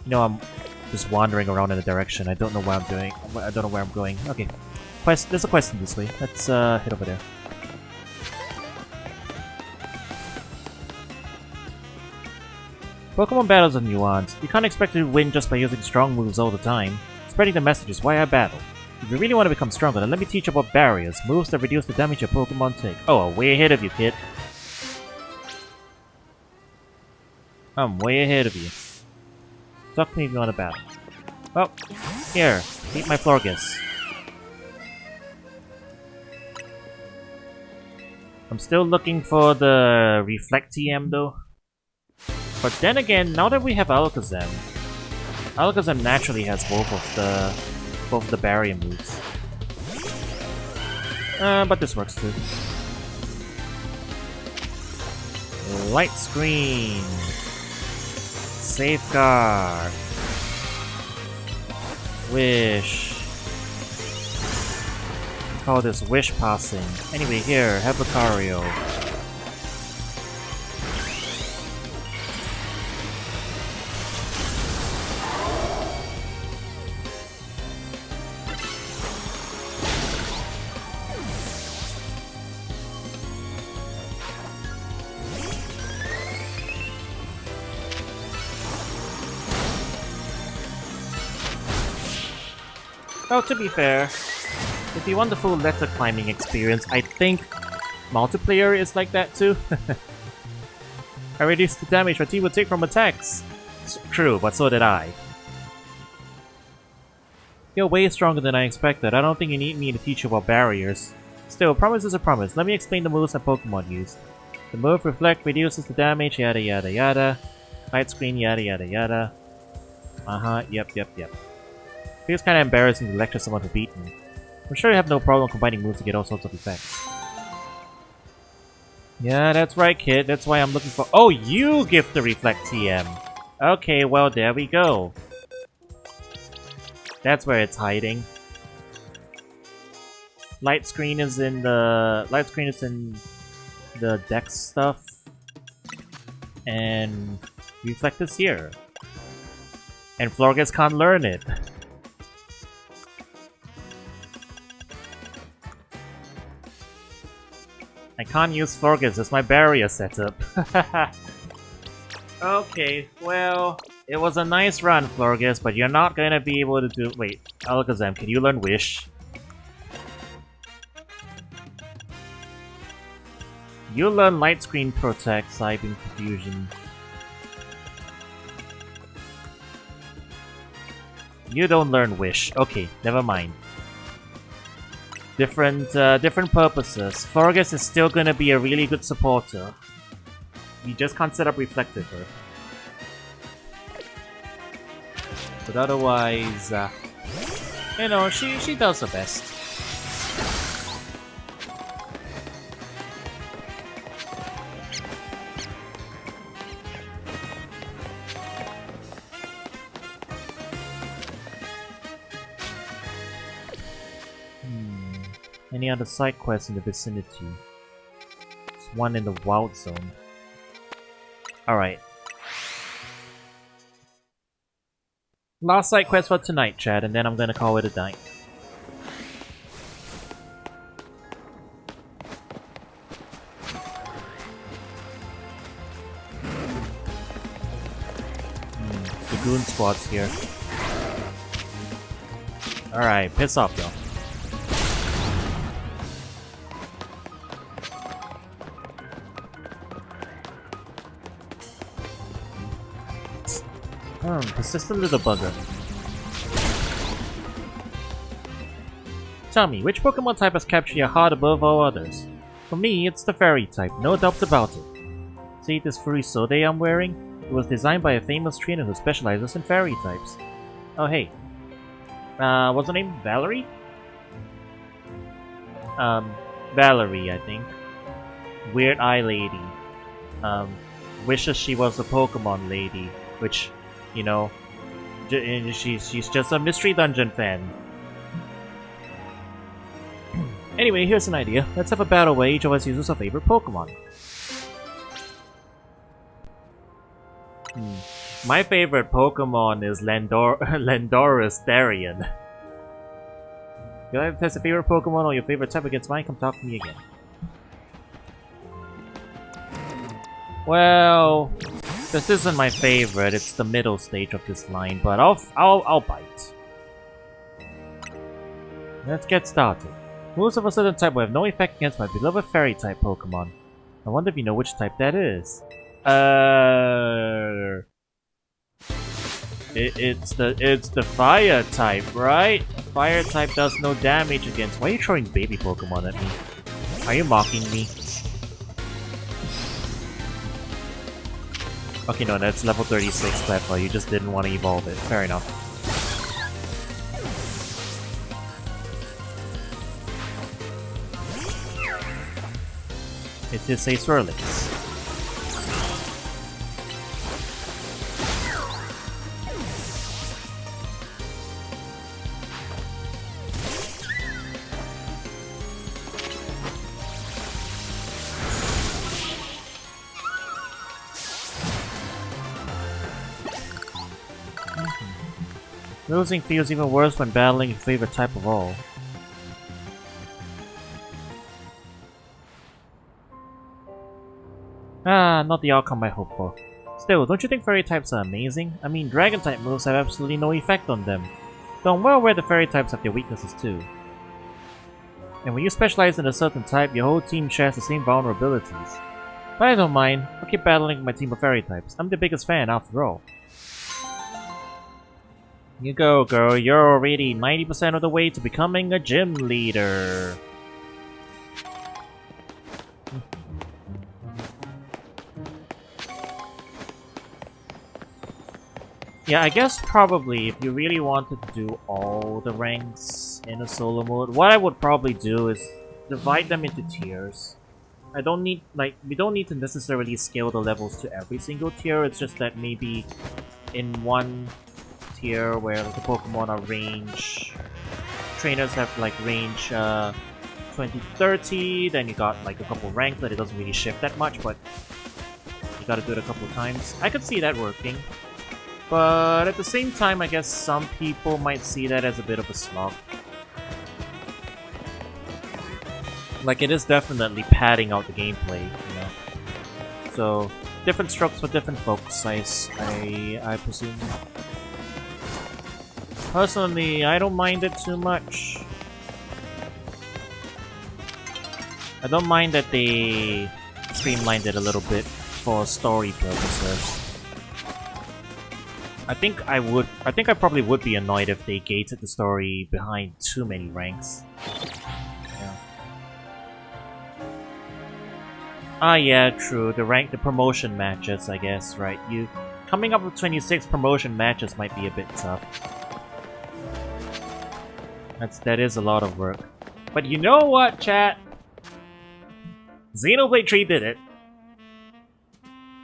You know, I'm just wandering around in a direction. I don't know what I'm doing. I don't know where I'm going. Okay. There's a quest this way. Let's head over there. Pokemon battles are nuanced. You can't expect to win just by using strong moves all the time. Spreading the message is why I battle. If you really want to become stronger, then let me teach you about barriers, moves that reduce the damage your Pokemon take. Oh, I'm way ahead of you, kid. I'm way ahead of you. Talk to me if you want to battle. Well, here, meet my Florges. I'm still looking for the Reflect TM though. But then again, now that we have Alakazam, Alakazam naturally has both of the barrier moves. But this works too. Light Screen. Safeguard. Wish. Call this Wish Passing. Anyway, here, have Lucario. Well, to be fair, if you want the full letter climbing experience, I think multiplayer is like that too. I reduced the damage my team would take from attacks. It's true, but so did I. You're way stronger than I expected. I don't think you need me to teach you about barriers. Still, a promise is a promise. Let me explain the moves that Pokemon use. The move Reflect reduces the damage, yada yada yada. Light Screen, yada yada yada. Yep. Feels kinda embarrassing to lecture someone for beating. I'm sure you have no problem combining moves to get all sorts of effects. Yeah, that's right, kid. That's why I'm looking for— Oh, you give the Reflect TM! Okay, well, there we go. That's where it's hiding. Light Screen is in the Dex stuff. And Reflect is here. And Florges can't learn it. I can't use Florges as my barrier setup. Okay, well, it was a nice run, Florges, but you're not gonna be able to do— Wait, Alakazam, can you learn Wish? You learn Light Screen Protect, Psybeam Confusion. You don't learn Wish. Okay, never mind. Different purposes. Florges is still gonna be a really good supporter. You just can't set up Reflective her. But otherwise, you know, she does her best. Any other side quests in the vicinity? There's one in the Wild Zone. Alright. Last side quest for tonight, Chad, and then I'm gonna call it a night. The Goon Squad's here. Alright, piss off, y'all. Persistent little bugger. Tell me, which Pokemon type has captured your heart above all others? For me, it's the Fairy type, no doubt about it. See this Furisode I'm wearing? It was designed by a famous trainer who specializes in Fairy types. Oh hey. What's her name? Valerie? Valerie, I think. Weird Eye Lady. Wishes she was a Pokemon lady, which, you know, she's just a Mystery Dungeon fan. Anyway, here's an idea. Let's have a battle where each of us uses a favorite Pokemon. My favorite Pokemon is Landorus Therian. If you like to test a favorite Pokemon or your favorite type against mine, come talk to me again. Well, this isn't my favorite. It's the middle stage of this line, but I'll bite. Let's get started. Moves of a certain type will have no effect against my beloved Fairy type Pokemon. I wonder if you know which type that is. It's the Fire type, right? Fire type does no damage against— Why are you throwing baby Pokemon at me? Are you mocking me? Okay, no, that's level 36 Cleffa. You just didn't want to evolve it. Fair enough. It is a Swirlix. Losing feels even worse when battling your favorite type of all. Ah, not the outcome I hoped for. Still, don't you think fairy types are amazing? I mean, dragon type moves have absolutely no effect on them. Though I'm well aware the fairy types have their weaknesses too. And when you specialize in a certain type, your whole team shares the same vulnerabilities. But I don't mind. I'll keep battling with my team of fairy types. I'm the biggest fan after all. You go, girl. You're already 90% of the way to becoming a gym leader. Yeah, I guess probably if you really wanted to do all the ranks in a solo mode, what I would probably do is divide them into tiers. I don't need, like, we don't need to necessarily scale the levels to every single tier, it's just that maybe in one tier where like, the Pokemon are range, trainers have like range 20 to 30, then you got like a couple ranks that it doesn't really shift that much, but you gotta do it a couple times. I could see that working. But at the same time, I guess some people might see that as a bit of a slog. Like, it is definitely padding out the gameplay, you know? So, different strokes for different folks, I presume. Personally, I don't mind it too much. I don't mind that they streamlined it a little bit for story purposes. I think I probably would be annoyed if they gated the story behind too many ranks. Yeah. Ah, yeah, true. The promotion matches, I guess, right? Coming up with 26 promotion matches might be a bit tough. That is a lot of work. But you know what, chat? Xenoblade 3 did it.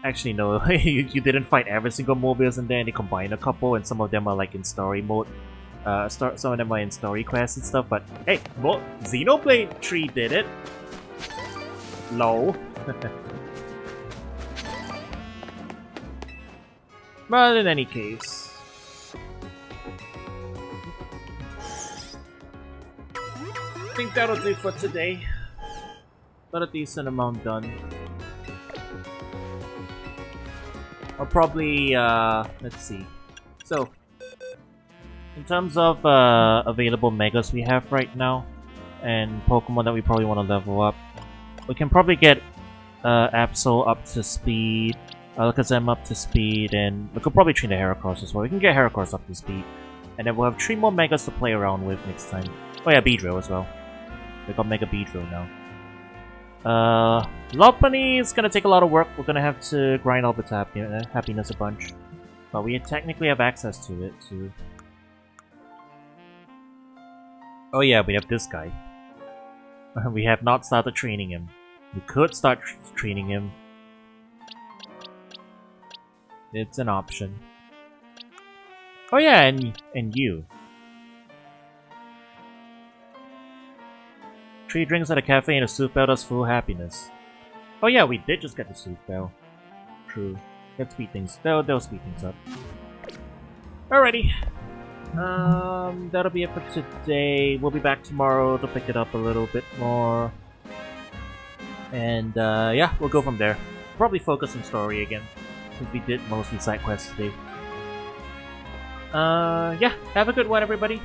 Actually, no, you didn't fight every single Mobius in there, and they combined a couple, and some of them are like in story mode. Some of them are in story quests and stuff, but hey, Xenoblade 3 did it! Lol. But in any case... I think that'll do for today. Got a decent amount done. I'll probably, let's see. So, in terms of available Megas we have right now, and Pokemon that we probably want to level up, we can probably get Absol up to speed, Alakazam up to speed, and we could probably train the Heracross as well. We can get Heracross up to speed, and then we'll have 3 more Megas to play around with next time. Oh yeah, Beedrill as well. We got Mega Beedrill now. Lopunny is gonna take a lot of work. We're gonna have to grind all its happiness a bunch. But we technically have access to it, too. Oh yeah, we have this guy. We have not started training him. We could start training him. It's an option. Oh yeah, and you. 3 drinks at a cafe and a soup bell does full happiness. Oh yeah, we did just get the soup bell. True. Let's speed things. They'll speed things up. Alrighty. That'll be it for today. We'll be back tomorrow to pick it up a little bit more. And yeah, we'll go from there. Probably focus on story again, since we did mostly side quests today. Yeah, have a good one, everybody.